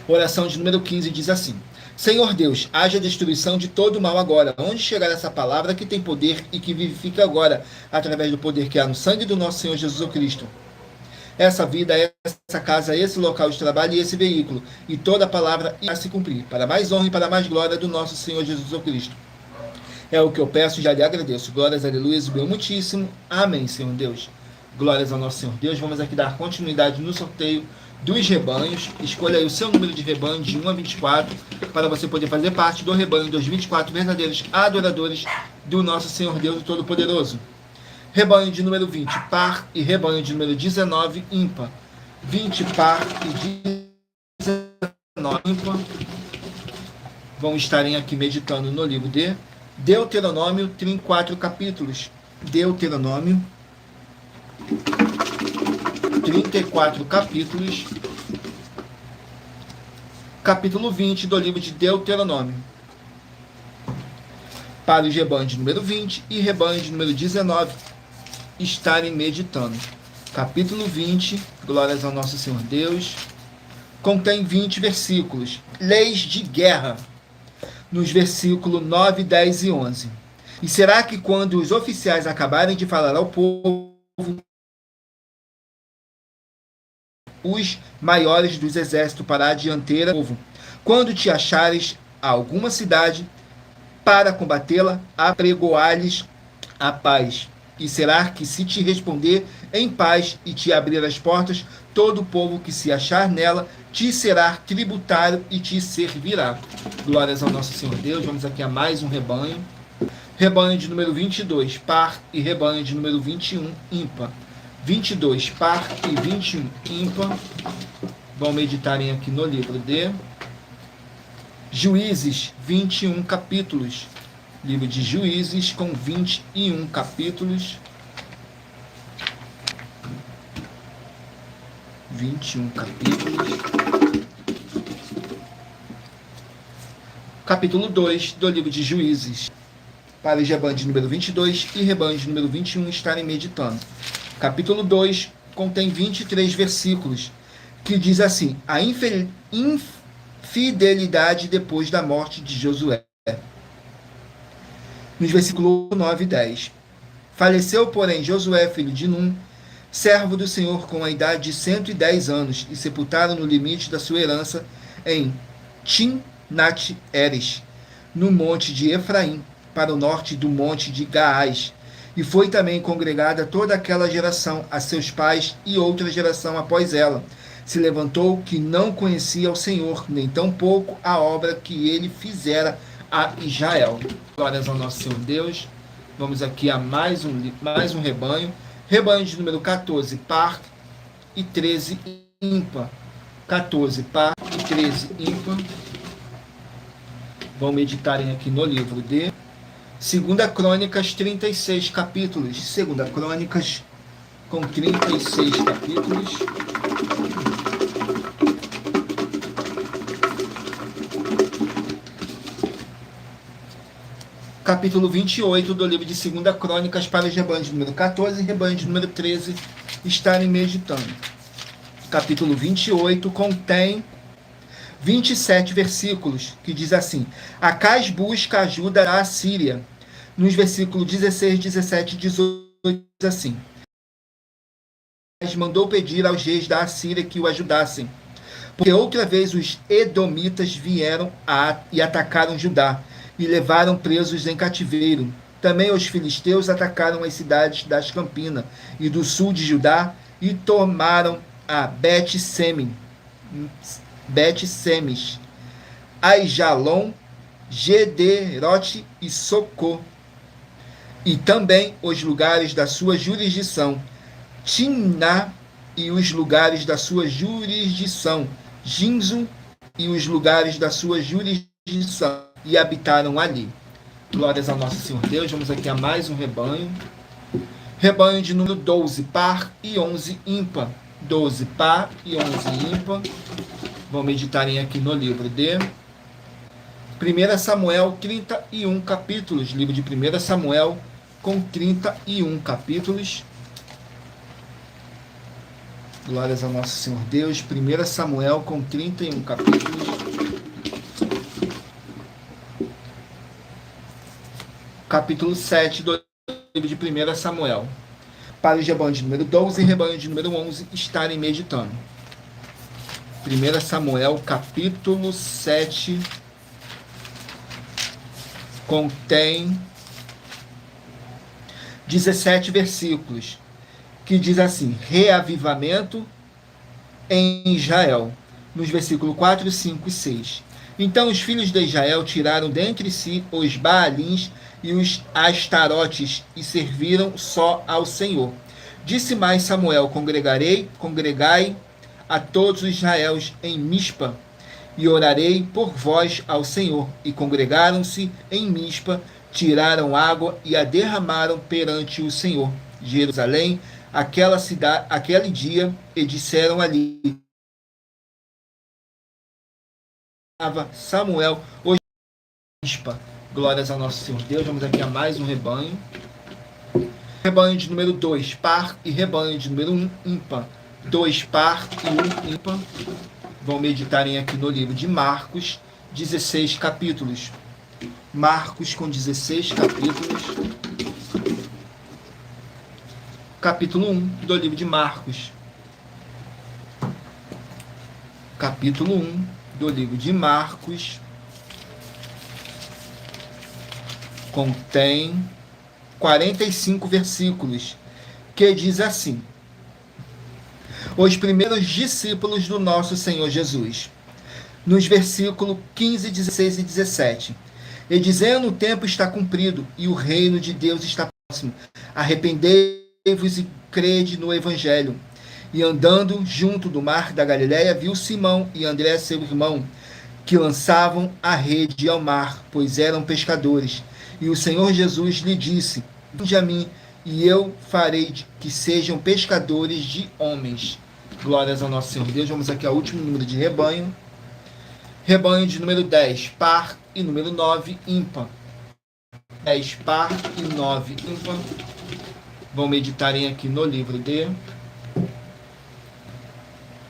S1: Oração de número 15 diz assim: Senhor Deus, haja destruição de todo o mal agora. Onde chegar essa palavra que tem poder e que vivifica agora, através do poder que há no sangue do nosso Senhor Jesus Cristo. Essa vida, essa casa, esse local de trabalho e esse veículo, e toda a palavra irá se cumprir, para mais honra e para mais glória do nosso Senhor Jesus Cristo. É o que eu peço e já lhe agradeço. Glórias, aleluia, bem muitíssimo. Amém, Senhor Deus. Glórias ao nosso Senhor Deus. Vamos aqui dar continuidade no sorteio dos rebanhos. Escolha aí o seu número de rebanho de 1 a 24 para você poder fazer parte do rebanho dos 24 verdadeiros adoradores do nosso Senhor Deus Todo-Poderoso. Rebanho de número 20, par, e rebanho de número 19, ímpar. 20, par e 19, ímpar. Vão estarem aqui meditando no livro de Deuteronômio, tem 4 capítulos. Deuteronômio, 34 capítulos. Capítulo 20 do livro de Deuteronômio. Para os rebanhos de número 20 e rebanho de número 19 estarem meditando. Capítulo 20, glórias ao nosso Senhor Deus, contém 20 versículos. Leis de guerra, nos versículos 9, 10 e 11. E será que quando os oficiais acabarem de falar ao povo, os maiores dos exércitos para a dianteira, quando te achares a alguma cidade para combatê-la, apregoar-lhes a paz. E será que se te responder em paz e te abrir as portas, todo o povo que se achar nela te será tributário e te servirá. Glórias ao nosso Senhor Deus. Vamos aqui a mais um rebanho. Rebanho de número 22, par, e rebanho de número 21, ímpar. 22, par, e 21, ímpar. Vão meditarem aqui no livro de Juízes, 21 capítulos. Livro de Juízes com 21 capítulos. 21 capítulos. Capítulo 2 do livro de Juízes. Para os rebanhos de número 22 e rebanhos de número 21 estarem meditando. Capítulo 2 contém 23 versículos, que diz assim: a infidelidade depois da morte de Josué. Nos versículos 9 e 10. Faleceu, porém, Josué, filho de Num, servo do Senhor, com a idade de 110 anos, e sepultaram no limite da sua herança em Timnat-Heres, no monte de Efraim, para o norte do monte de Gaás. E foi também congregada toda aquela geração a seus pais e outra geração após ela. Se levantou que não conhecia o Senhor, nem tampouco a obra que ele fizera a Israel. Glórias ao nosso Senhor Deus. Vamos aqui a mais um rebanho. Rebanho de número 14, par, e 13, ímpar. 14, par, e 13, ímpar. Vão meditarem aqui no livro de 2 Crônicas, 36 capítulos. 2 Crônicas com 36 capítulos. Capítulo 28 do livro de 2 Crônicas, para os rebanhos de número 14 e rebanho de número 13 estarem meditando. Capítulo 28 contém 27 versículos, que diz assim: Acais busca ajuda da Assíria. Nos versículos 16, 17 e 18 diz assim: mandou pedir aos reis da Assíria que o ajudassem, porque outra vez os edomitas vieram e atacaram Judá, e levaram presos em cativeiro. Também os filisteus atacaram as cidades das Campinas e do sul de Judá, e tomaram a Bet-Semes, Aijalon, Gederote e Socô, e também os lugares da sua jurisdição, Timná e os lugares da sua jurisdição, Ginzo e os lugares da sua jurisdição, e habitaram ali. Glórias ao nosso Senhor Deus. Vamos aqui a mais um rebanho. Rebanho de número 12, par, e 11, ímpar. 12, par, e 11, ímpar. Vão meditarem aqui no livro de 1 Samuel, 31 capítulos. Livro de 1 Samuel com 31 capítulos. Glórias ao nosso Senhor Deus. 1 Samuel com 31 capítulos. Capítulo 7 do livro de 1 Samuel. Para os rebanhos de número 12 e rebanho de número 11 estarem meditando. 1 Samuel, capítulo 7, contém 17 versículos, que diz assim: reavivamento em Israel. Nos versículos 4, 5 e 6. Então os filhos de Israel tiraram dentre si os Baalins e os Astarotes, e serviram só ao Senhor. Disse mais Samuel: congregai a todos os Israéis em Mispa, e orarei por vós ao Senhor. E congregaram-se em Mispa, tiraram água e a derramaram perante o Senhor, Jerusalém, aquele dia, e disseram ali: Samuel, hoje Mispa. Glórias ao nosso Senhor Deus. Vamos aqui a mais um rebanho. Rebanho de número 2, par, e rebanho de número 1, ímpar. 2, par, e 1, ímpar. Vão meditarem aqui no livro de Marcos, 16 capítulos. Marcos com 16 capítulos. Capítulo 1 do livro de Marcos. Capítulo 1 do livro de Marcos. Contém 45 versículos, que diz assim: os primeiros discípulos do nosso Senhor Jesus. Nos versículos 15, 16 e 17. E dizendo: o tempo está cumprido e o reino de Deus está próximo. Arrependei-vos e crede no Evangelho. E andando junto do mar da Galileia, viu Simão e André, seu irmão, que lançavam a rede ao mar, pois eram pescadores. E o Senhor Jesus lhe disse: vinde a mim, e eu farei que sejam pescadores de homens. Glórias ao nosso Senhor Deus. Vamos aqui ao último número de rebanho. Rebanho de número 10, par, e número 9, ímpar. 10, par, e 9, ímpar. Vamos meditarem aqui no livro de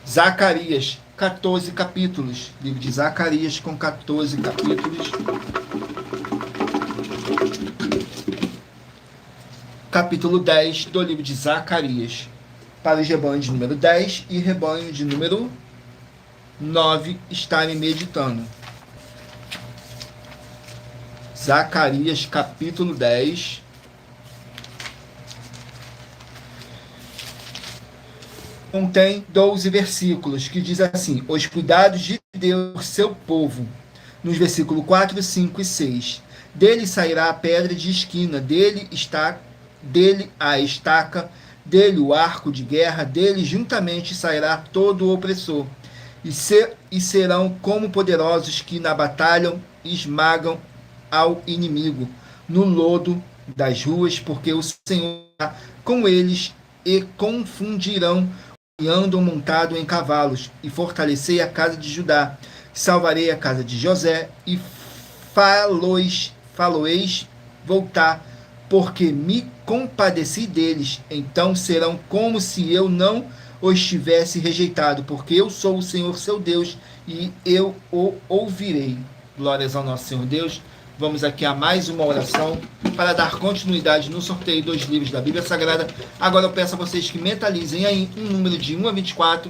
S1: Zacarias, 14 capítulos. Livro de Zacarias com 14 capítulos. Capítulo 10 do livro de Zacarias. Para os rebanhos de número 10 e rebanho de número 9 estarem meditando. Zacarias, capítulo 10. Contém 12 versículos, que diz assim: os cuidados de Deus por seu povo. Nos versículos 4, 5 e 6. Dele sairá a pedra de esquina, dele a estaca, dele o arco de guerra, dele juntamente sairá todo o opressor. E serão como poderosos que na batalha esmagam ao inimigo, no lodo das ruas, porque o Senhor está com eles e confundirão e andam montado em cavalos, e fortalecei a casa de Judá, salvarei a casa de José, e faloeis voltar, porque me compadeci deles, então serão como se eu não os tivesse rejeitado, porque eu sou o Senhor seu Deus, e eu o ouvirei. Glórias ao nosso Senhor Deus. Vamos aqui a mais uma oração para dar continuidade no sorteio dos livros da Bíblia Sagrada. Agora eu peço a vocês que mentalizem aí um número de 1 a 24,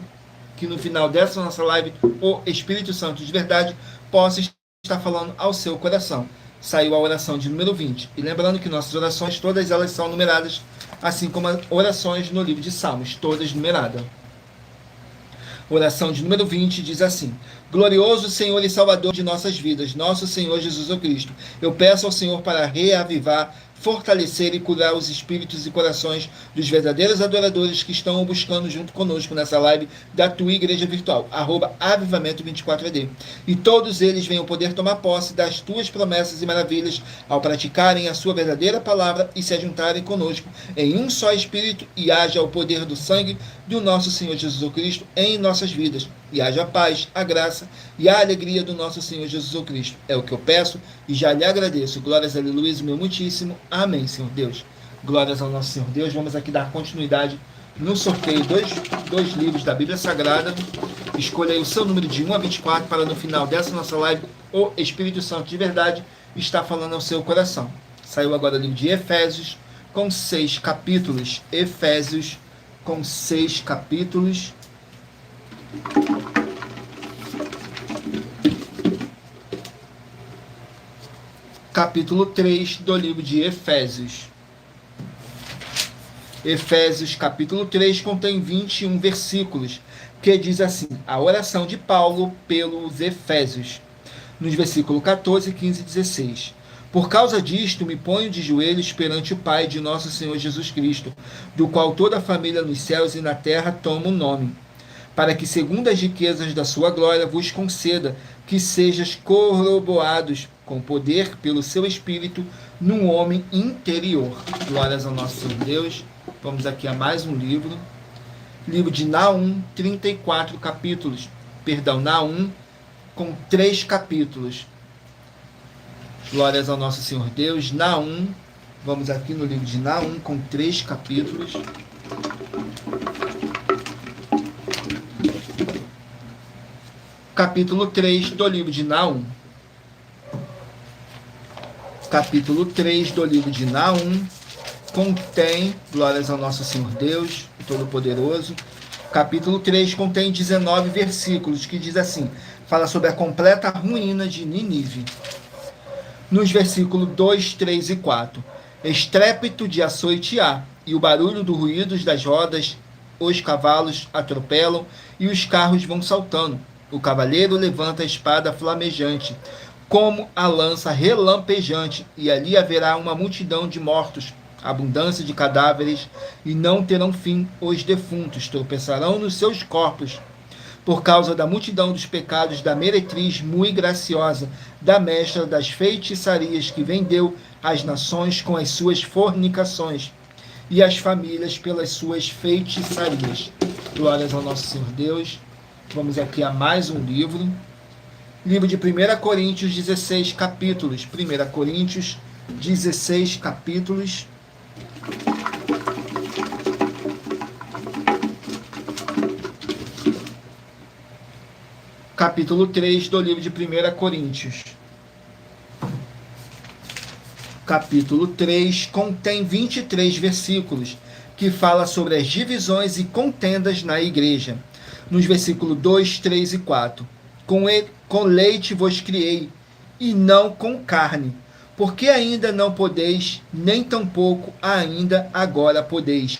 S1: que no final dessa nossa live o Espírito Santo de verdade possa estar falando ao seu coração. Saiu a oração de número 20. E lembrando que nossas orações, todas elas são numeradas, assim como as orações no livro de Salmos, todas numeradas. Oração de número 20 diz assim: glorioso Senhor e Salvador de nossas vidas, nosso Senhor Jesus Cristo, eu peço ao Senhor para reavivar, fortalecer e curar os espíritos e corações dos verdadeiros adoradores que estão buscando junto conosco nessa live da tua igreja virtual, @avivamento24ed. E todos eles venham poder tomar posse das tuas promessas e maravilhas ao praticarem a sua verdadeira palavra e se ajuntarem conosco em um só espírito, e haja o poder do sangue do nosso Senhor Jesus Cristo em nossas vidas, e haja a paz, a graça e a alegria do nosso Senhor Jesus Cristo. É o que eu peço e já lhe agradeço. Glórias a Aleluia, meu muitíssimo. Amém, Senhor Deus. Glórias ao nosso Senhor Deus. Vamos aqui dar continuidade no sorteio dois livros da Bíblia Sagrada. Escolha aí o seu número de 1 a 24 para no final dessa nossa live o Espírito Santo de verdade está falando ao seu coração. Saiu agora o livro de Efésios com 6 capítulos. Efésios com 6 capítulos. Capítulo 3 do livro de Efésios. Efésios capítulo 3 contém 21 versículos, que diz assim: a oração de Paulo pelos Efésios. Nos versículos 14, 15 e 16. Por causa disto, me ponho de joelhos perante o Pai de nosso Senhor Jesus Cristo, do qual toda a família nos céus e na terra toma o nome, para que, segundo as riquezas da sua glória, vos conceda que sejais corroborados com poder pelo seu Espírito no homem interior. Glórias ao nosso Senhor Deus. Vamos aqui a mais um livro. Livro de Naum, 34 capítulos. Naum, com 3 capítulos. Glórias ao nosso Senhor Deus. Naum, vamos aqui no livro de Naum, com 3 capítulos. Capítulo 3 do livro de Naum. Capítulo 3 do livro de Naum contém, glórias ao nosso Senhor Deus, Todo-Poderoso. Capítulo 3 contém 19 versículos, que diz assim, fala sobre a completa ruína de Nínive. Nos versículos 2, 3 e 4. Estrépito de açoite há, e o barulho do ruído das rodas os cavalos atropelam e os carros vão saltando. O cavaleiro levanta a espada flamejante, como a lança relampejante, e ali haverá uma multidão de mortos, abundância de cadáveres, e não terão fim os defuntos, tropeçarão nos seus corpos, por causa da multidão dos pecados da meretriz muito graciosa, da mestra das feitiçarias, que vendeu as nações com as suas fornicações, e as famílias pelas suas feitiçarias. Glórias ao nosso Senhor Deus. Vamos aqui a mais um livro. Livro de 1 Coríntios, 16 capítulos. 1 Coríntios, 16 capítulos. Capítulo 3 do livro de 1 Coríntios. Capítulo 3 contém 23 versículos, que fala sobre as divisões e contendas na igreja. Nos versículos 2, 3 e 4. Com leite vos criei, e não com carne, porque ainda não podeis, nem tampouco ainda agora podeis.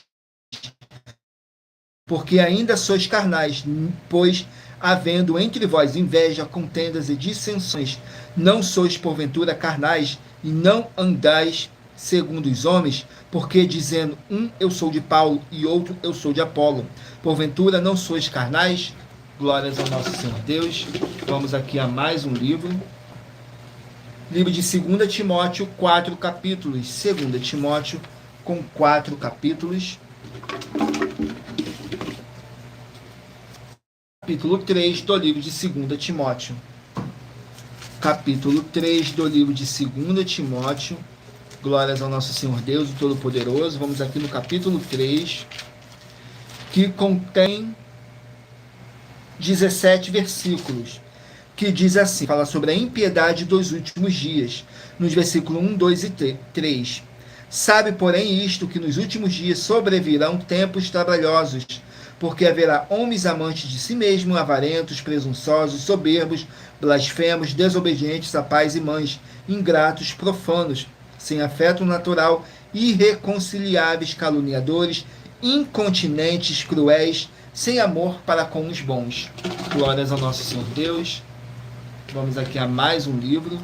S1: Porque ainda sois carnais, pois, havendo entre vós inveja, contendas e dissensões, não sois porventura carnais, e não andais segundo os homens, porque dizendo um eu sou de Paulo e outro eu sou de Apolo, porventura não sois carnais? Glórias ao nosso Senhor Deus. Vamos aqui a mais um livro. Livro de 2 Timóteo, 4 capítulos. 2 Timóteo, com 4 capítulos. Capítulo 3 do livro de 2 Timóteo. Capítulo 3 do livro de 2 Timóteo. Glórias ao nosso Senhor Deus, o Todo-Poderoso. Vamos aqui no capítulo 3, que contém 17 versículos, que diz assim, fala sobre a impiedade dos últimos dias, nos versículos 1, 2 e 3. Sabe, porém, isto, que nos últimos dias sobrevirão tempos trabalhosos, porque haverá homens amantes de si mesmos, avarentos, presunçosos, soberbos, blasfemos, desobedientes a pais e mães, ingratos, profanos, sem afeto natural, irreconciliáveis, caluniadores, incontinentes, cruéis, sem amor para com os bons. Glórias ao nosso Senhor Deus. Vamos aqui a mais um livro.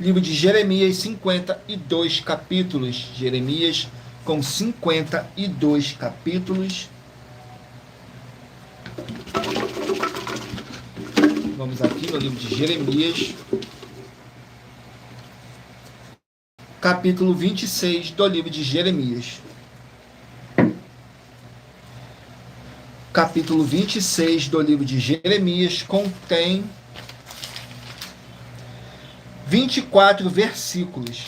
S1: Livro de Jeremias, 52 capítulos. Jeremias com 52 capítulos. Vamos aqui no livro de Jeremias, capítulo 26 do livro de Jeremias. Capítulo 26 do livro de Jeremias contém 24 versículos,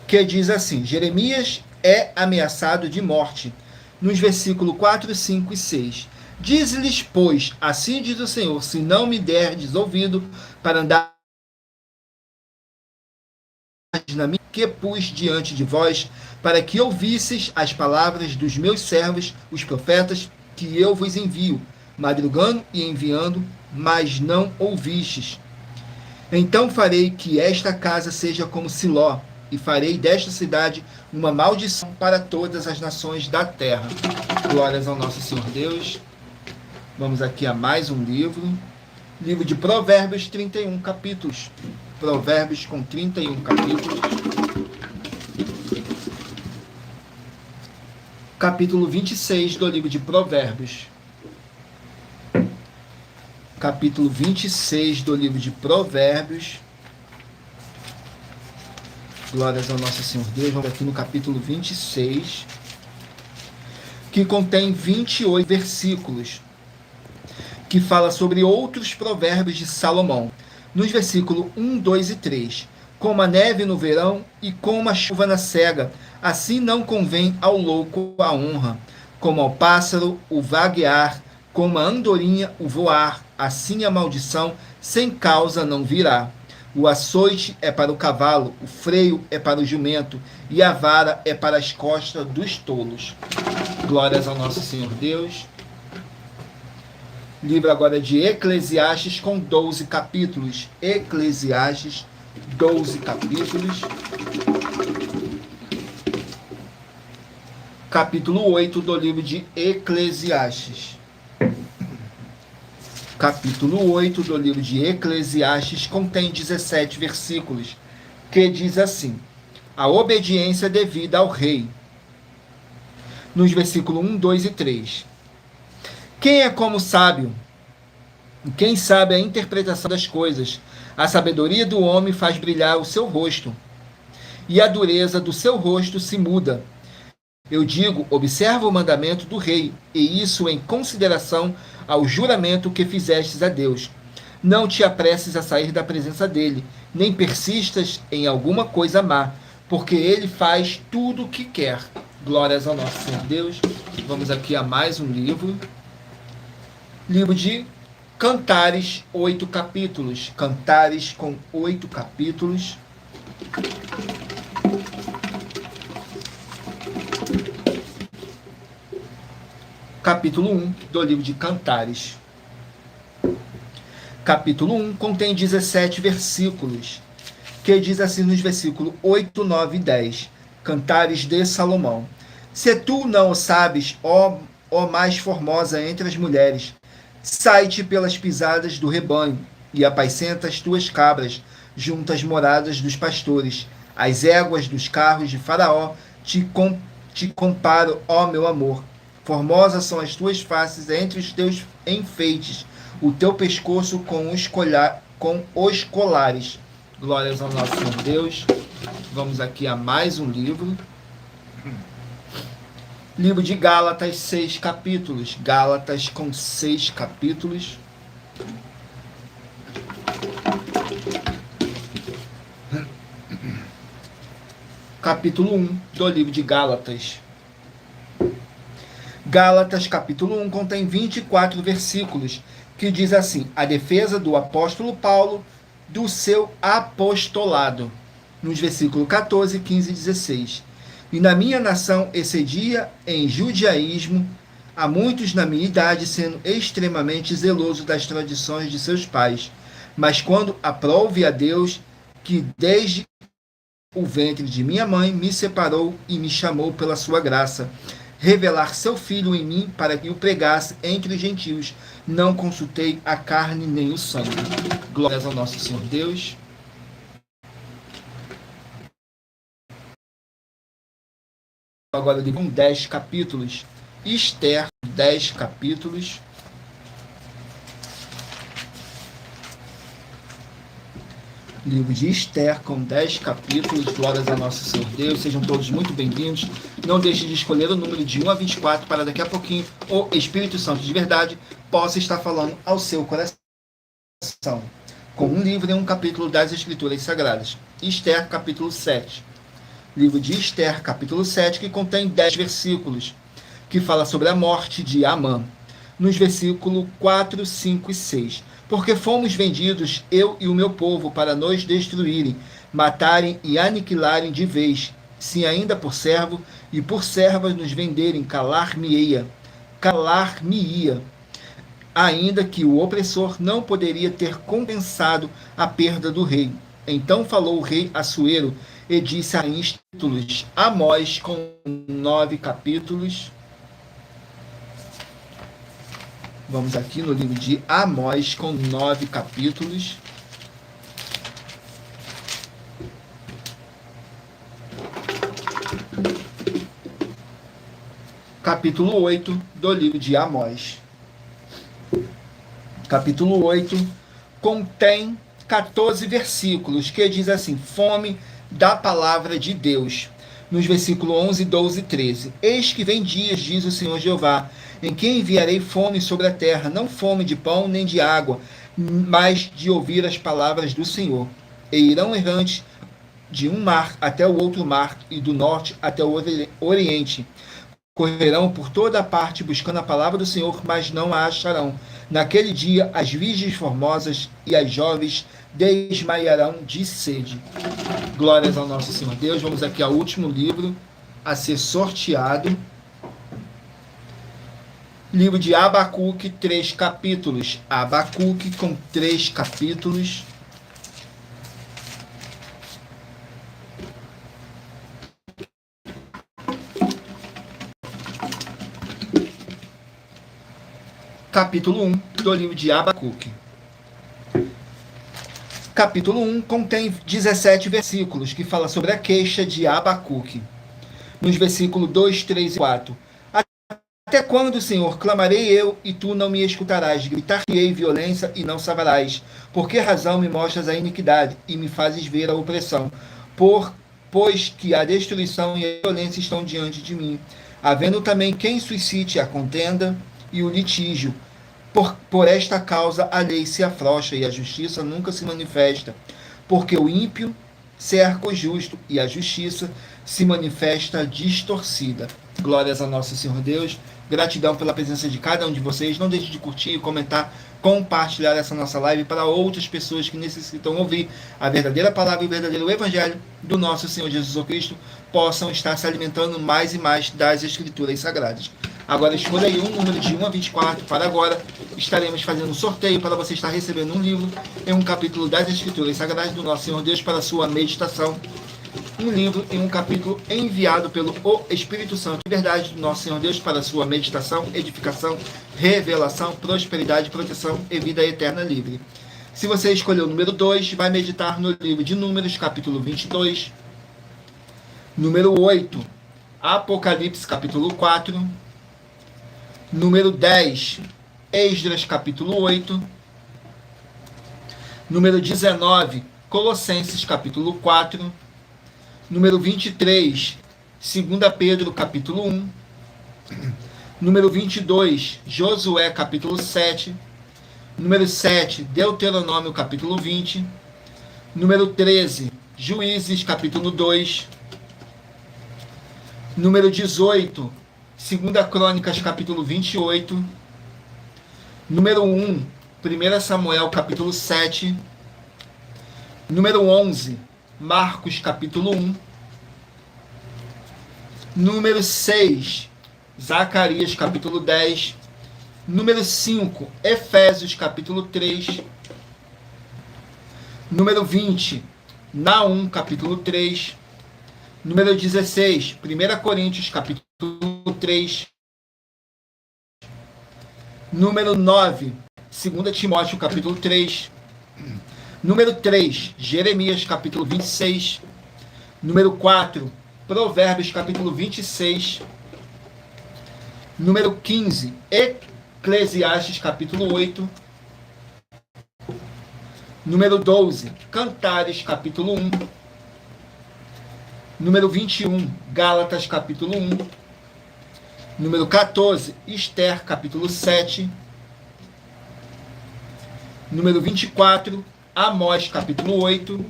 S1: que diz assim: Jeremias é ameaçado de morte, nos versículos 4, 5 e 6. Diz-lhes, pois, assim diz o Senhor, se não me derdes ouvido para andar na minha que pus diante de vós, para que ouvisseis as palavras dos meus servos, os profetas, que eu vos envio, madrugando e enviando, mas não ouvistes. Então farei que esta casa seja como Siló, e farei desta cidade uma maldição para todas as nações da terra. Glórias ao nosso Senhor Deus. Vamos aqui a mais um livro. Livro de Provérbios, 31 capítulos. Provérbios com 31 capítulos. Capítulo 26 do livro de Provérbios. Capítulo 26 do livro de Provérbios. Glórias ao nosso Senhor Deus. Vamos aqui no capítulo 26, que contém 28 versículos, que fala sobre outros provérbios de Salomão. Nos versículos 1, 2 e 3. Como a neve no verão e como a chuva na cega, assim não convém ao louco a honra. Como ao pássaro o vaguear, como a andorinha o voar, assim a maldição sem causa não virá. O açoite é para o cavalo, o freio é para o jumento, e a vara é para as costas dos tolos. Glórias ao nosso Senhor Deus. Livro agora de Eclesiastes com 12 capítulos. Eclesiastes, 12 capítulos. capítulo 8 do livro de Eclesiastes. Capítulo 8 do livro de Eclesiastes contém 17 versículos, que diz assim: a obediência devida ao rei. Nos versículos 1, 2 e 3. Quem é como sábio? Quem sabe a interpretação das coisas? A sabedoria do homem faz brilhar o seu rosto, e a dureza do seu rosto se muda. Eu digo, observa o mandamento do rei, e isso em consideração ao juramento que fizestes a Deus. Não te apresses a sair da presença dele, nem persistas em alguma coisa má, porque ele faz tudo o que quer. Glórias ao nosso Senhor Deus. Vamos aqui a mais um livro. Livro de Cantares, 8 capítulos. Cantares com 8 capítulos. Capítulo 1 do livro de Cantares. Capítulo 1 contém 17 versículos, que diz assim nos versículos 8, 9 e 10. Cantares de Salomão. Se tu não o sabes, ó mais formosa entre as mulheres, sai-te pelas pisadas do rebanho, e apacenta as tuas cabras, junto às moradas dos pastores. As éguas dos carros de Faraó te comparo, ó meu amor. Formosas são as tuas faces entre os teus enfeites, o teu pescoço com os colares. Glórias ao nosso Senhor Deus. Vamos aqui a mais um livro. Livro de Gálatas, 6 capítulos. Gálatas com 6 capítulos. Capítulo 1 do livro de Gálatas. Gálatas, capítulo 1, contém 24 versículos, que diz assim: a defesa do apóstolo Paulo do seu apostolado. Nos versículos 14, 15 e 16. E na minha nação excedia em judaísmo a muitos na minha idade, sendo extremamente zeloso das tradições de seus pais. Mas quando aprove a Deus, que desde o ventre de minha mãe me separou e me chamou pela sua graça, revelar seu filho em mim para que o pregasse entre os gentios, não consultei a carne nem o sangue. Glórias ao nosso Senhor Deus. Agora livro 10 capítulos. Esther, 10 capítulos. Livro de Esther, com 10 capítulos. Glórias ao nosso Senhor Deus. Sejam todos muito bem-vindos. Não deixe de escolher o número de 1 a 24 para daqui a pouquinho o Espírito Santo de verdade possa estar falando ao seu coração. Com um livro e um capítulo das Escrituras Sagradas. Esther, capítulo 7. Livro de Esther, capítulo 7, que contém 10 versículos, que fala sobre a morte de Amã. Nos versículos 4, 5 e 6. Porque fomos vendidos, eu e o meu povo, para nos destruírem, matarem e aniquilarem de vez, se ainda por servo e por servas nos venderem, calar-me-ia, ainda que o opressor não poderia ter compensado a perda do rei. Então falou o rei Assuero e disse a títulos, Amós com 9 capítulos. Vamos aqui no livro de Amós com 9 capítulos. Capítulo 8 do livro de Amós. Capítulo 8 contém 14 versículos, que diz assim: fome da palavra de Deus. Nos versículos 11, 12 e 13. Eis que vem dias, diz o Senhor Jeová, em que enviarei fome sobre a terra, não fome de pão nem de água, mas de ouvir as palavras do Senhor. E irão errantes de um mar até o outro mar, e do norte até o oriente. Correrão por toda a parte buscando a palavra do Senhor, mas não a acharão. Naquele dia, as virgens formosas e as jovens desmaiarão de sede. Glórias ao nosso Senhor Deus. Vamos aqui ao último livro a ser sorteado. Livro de Abacuque, 3 capítulos. Abacuque com 3 capítulos. capítulo 1 do livro de Abacuque. Capítulo 1 contém 17 versículos que fala sobre a queixa de Abacuque. Nos versículos 2, 3 e 4. Até quando, Senhor, clamarei eu e tu não me escutarás? Gritar-te-ei violência e não saberás. Por que razão me mostras a iniquidade e me fazes ver a opressão? Pois que a destruição e a violência estão diante de mim, havendo também quem suscite a contenda e o litígio. Por esta causa a lei se afrouxa e a justiça nunca se manifesta, porque o ímpio cerca o justo e a justiça se manifesta distorcida. Glórias a nosso Senhor Deus. Gratidão pela presença de cada um de vocês. Não deixe de curtir, comentar, compartilhar essa nossa live para outras pessoas que necessitam ouvir a verdadeira palavra e o verdadeiro evangelho do nosso Senhor Jesus Cristo, possam estar se alimentando mais e mais das Escrituras Sagradas. Agora escolha aí um número de 1 a 24 para agora. Estaremos fazendo um sorteio para você estar recebendo um livro em um capítulo das Escrituras Sagradas do nosso Senhor Deus para a sua meditação. Um livro em um capítulo enviado pelo Espírito Santo de verdade do nosso Senhor Deus para a sua meditação, edificação, revelação, prosperidade, proteção e vida eterna livre. Se você escolheu o número 2, vai meditar no livro de Números, capítulo 22. Número 8, Apocalipse, capítulo 4. Número 10, Esdras, capítulo 8. Número 19, Colossenses, capítulo 4. Número 23, 2 Pedro, capítulo 1. Número 22, Josué, capítulo 7. Número 7, Deuteronômio, capítulo 20. Número 13, Juízes, capítulo 2. Número 18, 2 Crônicas, capítulo 28. Número 1, 1 Samuel, capítulo 7. Número 11, Marcos, capítulo 1. Número 6, Zacarias, capítulo 10. Número 5, Efésios, capítulo 3. Número 20, Naum, capítulo 3. Número 16, 1 Coríntios, capítulo 3. Número 9, 2 Timóteo, capítulo 3. Número 3, Jeremias, capítulo 26. Número 4, Provérbios, capítulo 26. Número 15, Eclesiastes, capítulo 8. Número 12, Cantares, capítulo 1. Número 21, Gálatas, capítulo 1. Número 14, Esther, capítulo 7. Número 24, Amós, capítulo 8.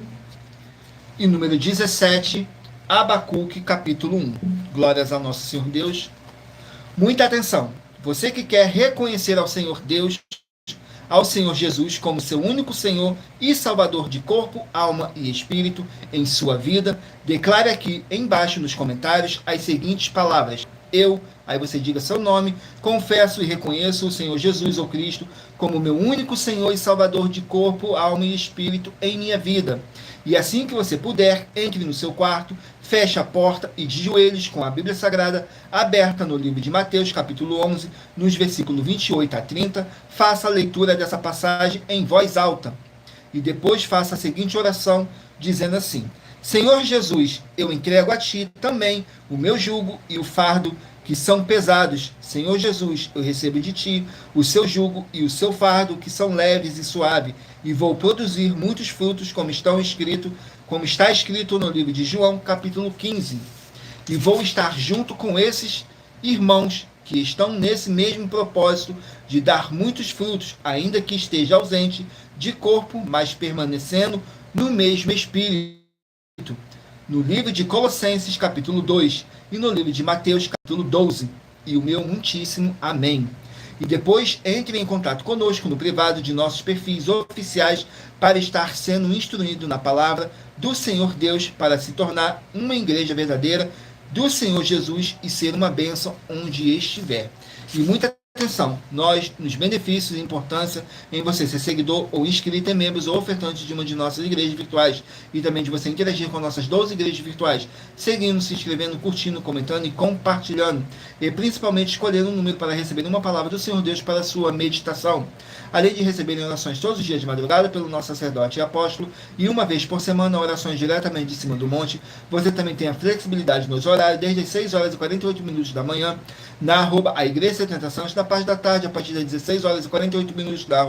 S1: E número 17, Abacuque, capítulo 1. Glórias ao nosso Senhor Deus. Muita atenção. Você que quer reconhecer ao Senhor Deus, ao Senhor Jesus como seu único Senhor e Salvador de corpo, alma e espírito em sua vida, declare aqui embaixo nos comentários as seguintes palavras. Eu, aí você diga seu nome, confesso e reconheço o Senhor Jesus ou Cristo como meu único Senhor e Salvador de corpo, alma e espírito em minha vida. E assim que você puder, entre no seu quarto, feche a porta e de joelhos com a Bíblia Sagrada aberta no livro de Mateus, capítulo 11, nos versículos 28 a 30, faça a leitura dessa passagem em voz alta. E depois faça a seguinte oração, dizendo assim: Senhor Jesus, eu entrego a Ti também o meu jugo e o fardo que são pesados. Senhor Jesus, eu recebo de Ti o seu jugo e o seu fardo que são leves e suaves, e vou produzir muitos frutos como está escrito no livro de João, capítulo 15. E vou estar junto com esses irmãos que estão nesse mesmo propósito de dar muitos frutos, ainda que esteja ausente de corpo, mas permanecendo no mesmo espírito. No livro de Colossenses, capítulo 2, e no livro de Mateus, capítulo 12. E o meu muitíssimo amém. E depois entre em contato conosco no privado de nossos perfis oficiais para estar sendo instruído na palavra do Senhor Deus para se tornar uma igreja verdadeira do Senhor Jesus e ser uma bênção onde estiver. E muita Atenção, nós, nos benefícios e importância em você ser seguidor ou inscrito em membros ou ofertante de uma de nossas igrejas virtuais e também de você interagir com nossas 12 igrejas virtuais, seguindo, se inscrevendo, curtindo, comentando e compartilhando, e principalmente escolhendo um número para receber uma palavra do Senhor Deus para a sua meditação. Além de receberem orações todos os dias de madrugada pelo nosso sacerdote e apóstolo, e uma vez por semana orações diretamente de cima do monte, você também tem a flexibilidade nos horários, desde as 6 horas e 48 minutos da manhã, na @a Igreja 70 Santos, na parte da tarde, a partir das 16 horas e 48 minutos, da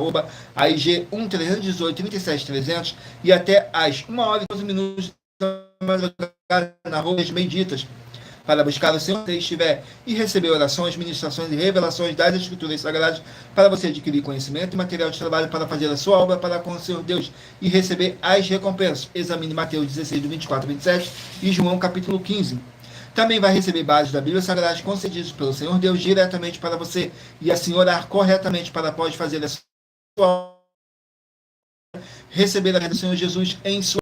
S1: @AIG 1318 37 300, e até às 1 hora e 12 minutos da madrugada, na Benditas, para buscar o Senhor onde estiver e receber orações, ministrações e revelações das Escrituras Sagradas, para você adquirir conhecimento e material de trabalho para fazer a sua obra para com o Senhor Deus e receber as recompensas. Examine Mateus 16, do 24 ao 27 e João capítulo 15. Também vai receber bases da Bíblia Sagrada concedidos pelo Senhor Deus diretamente para você e assim orar corretamente para após fazer a sua obra, receber a do Senhor Jesus em sua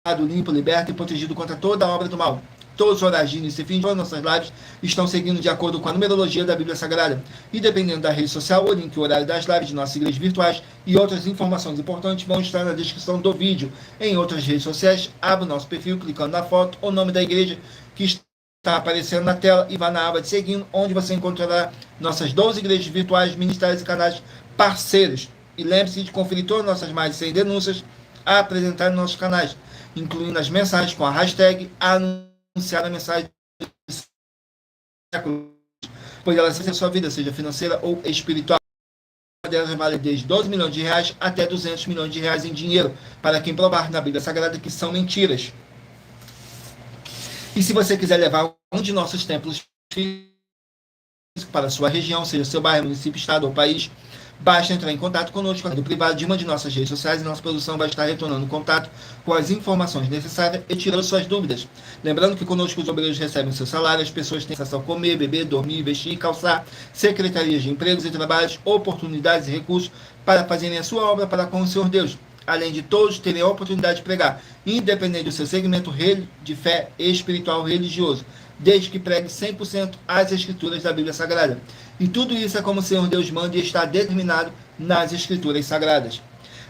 S1: vida, limpo, liberto e protegido contra toda a obra do mal. Todos os horários de início e fim de nossas lives estão seguindo de acordo com a numerologia da Bíblia Sagrada. E dependendo da rede social, o link e o horário das lives de nossas igrejas virtuais e outras informações importantes vão estar na descrição do vídeo. Em outras redes sociais, abra o nosso perfil clicando na foto ou nome da igreja que está aparecendo na tela e vá na aba de seguindo, onde você encontrará nossas 12 igrejas virtuais, ministérios e canais parceiros. E lembre-se de conferir todas as nossas mais de 100 denúncias a apresentar nos nossos canais, incluindo as mensagens com a hashtag anunciar a mensagem, pois ela seja a sua vida, seja financeira ou espiritual. Delas vale desde 12 milhões de reais até 200 milhões de reais em dinheiro, para quem provar na Bíblia Sagrada que são mentiras. E se você quiser levar um de nossos templos para a sua região, seja seu bairro, município, estado ou país, basta entrar em contato conosco no privado de uma de nossas redes sociais e nossa produção vai estar retornando contato com as informações necessárias e tirando suas dúvidas. Lembrando que conosco os obreiros recebem seu salário, as pessoas têm acesso a comer, beber, dormir, vestir e calçar, secretarias de empregos e trabalhos, oportunidades e recursos para fazerem a sua obra para com o Senhor Deus, além de todos terem a oportunidade de pregar, independente do seu segmento de fé espiritual religioso, desde que pregue 100% as Escrituras da Bíblia Sagrada. E tudo isso é como o Senhor Deus manda e está determinado nas Escrituras Sagradas.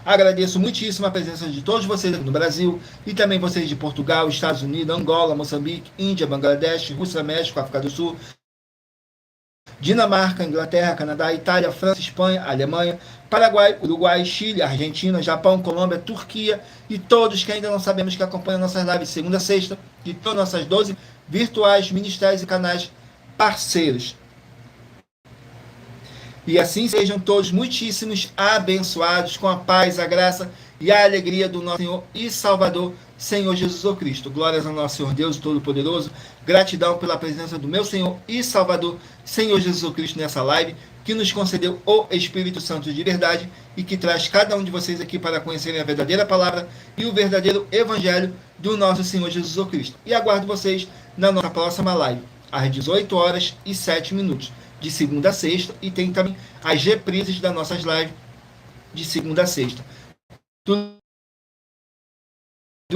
S1: Agradeço muitíssimo a presença de todos vocês aqui no Brasil e também vocês de Portugal, Estados Unidos, Angola, Moçambique, Índia, Bangladesh, Rússia, México, África do Sul, Dinamarca, Inglaterra, Canadá, Itália, França, Espanha, Alemanha, Paraguai, Uruguai, Chile, Argentina, Japão, Colômbia, Turquia e todos que ainda não sabemos que acompanham nossas lives de segunda a sexta e todas nossas 12 virtuais, ministérios e canais parceiros. E assim sejam todos muitíssimos abençoados com a paz, a graça e a alegria do nosso Senhor e Salvador, Senhor Jesus Cristo. Glórias ao nosso Senhor Deus Todo-Poderoso. Gratidão pela presença do meu Senhor e Salvador, Senhor Jesus Cristo, nessa live, que nos concedeu o Espírito Santo de verdade e que traz cada um de vocês aqui para conhecerem a verdadeira palavra e o verdadeiro evangelho do nosso Senhor Jesus Cristo. E aguardo vocês na nossa próxima live, às 18 horas e 7 minutos, de segunda a sexta, e tem também as reprises das nossas lives de segunda a sexta. Do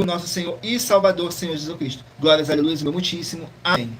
S1: nosso Senhor e Salvador, Senhor Jesus Cristo. Glórias, aleluia, meu muitíssimo. Amém.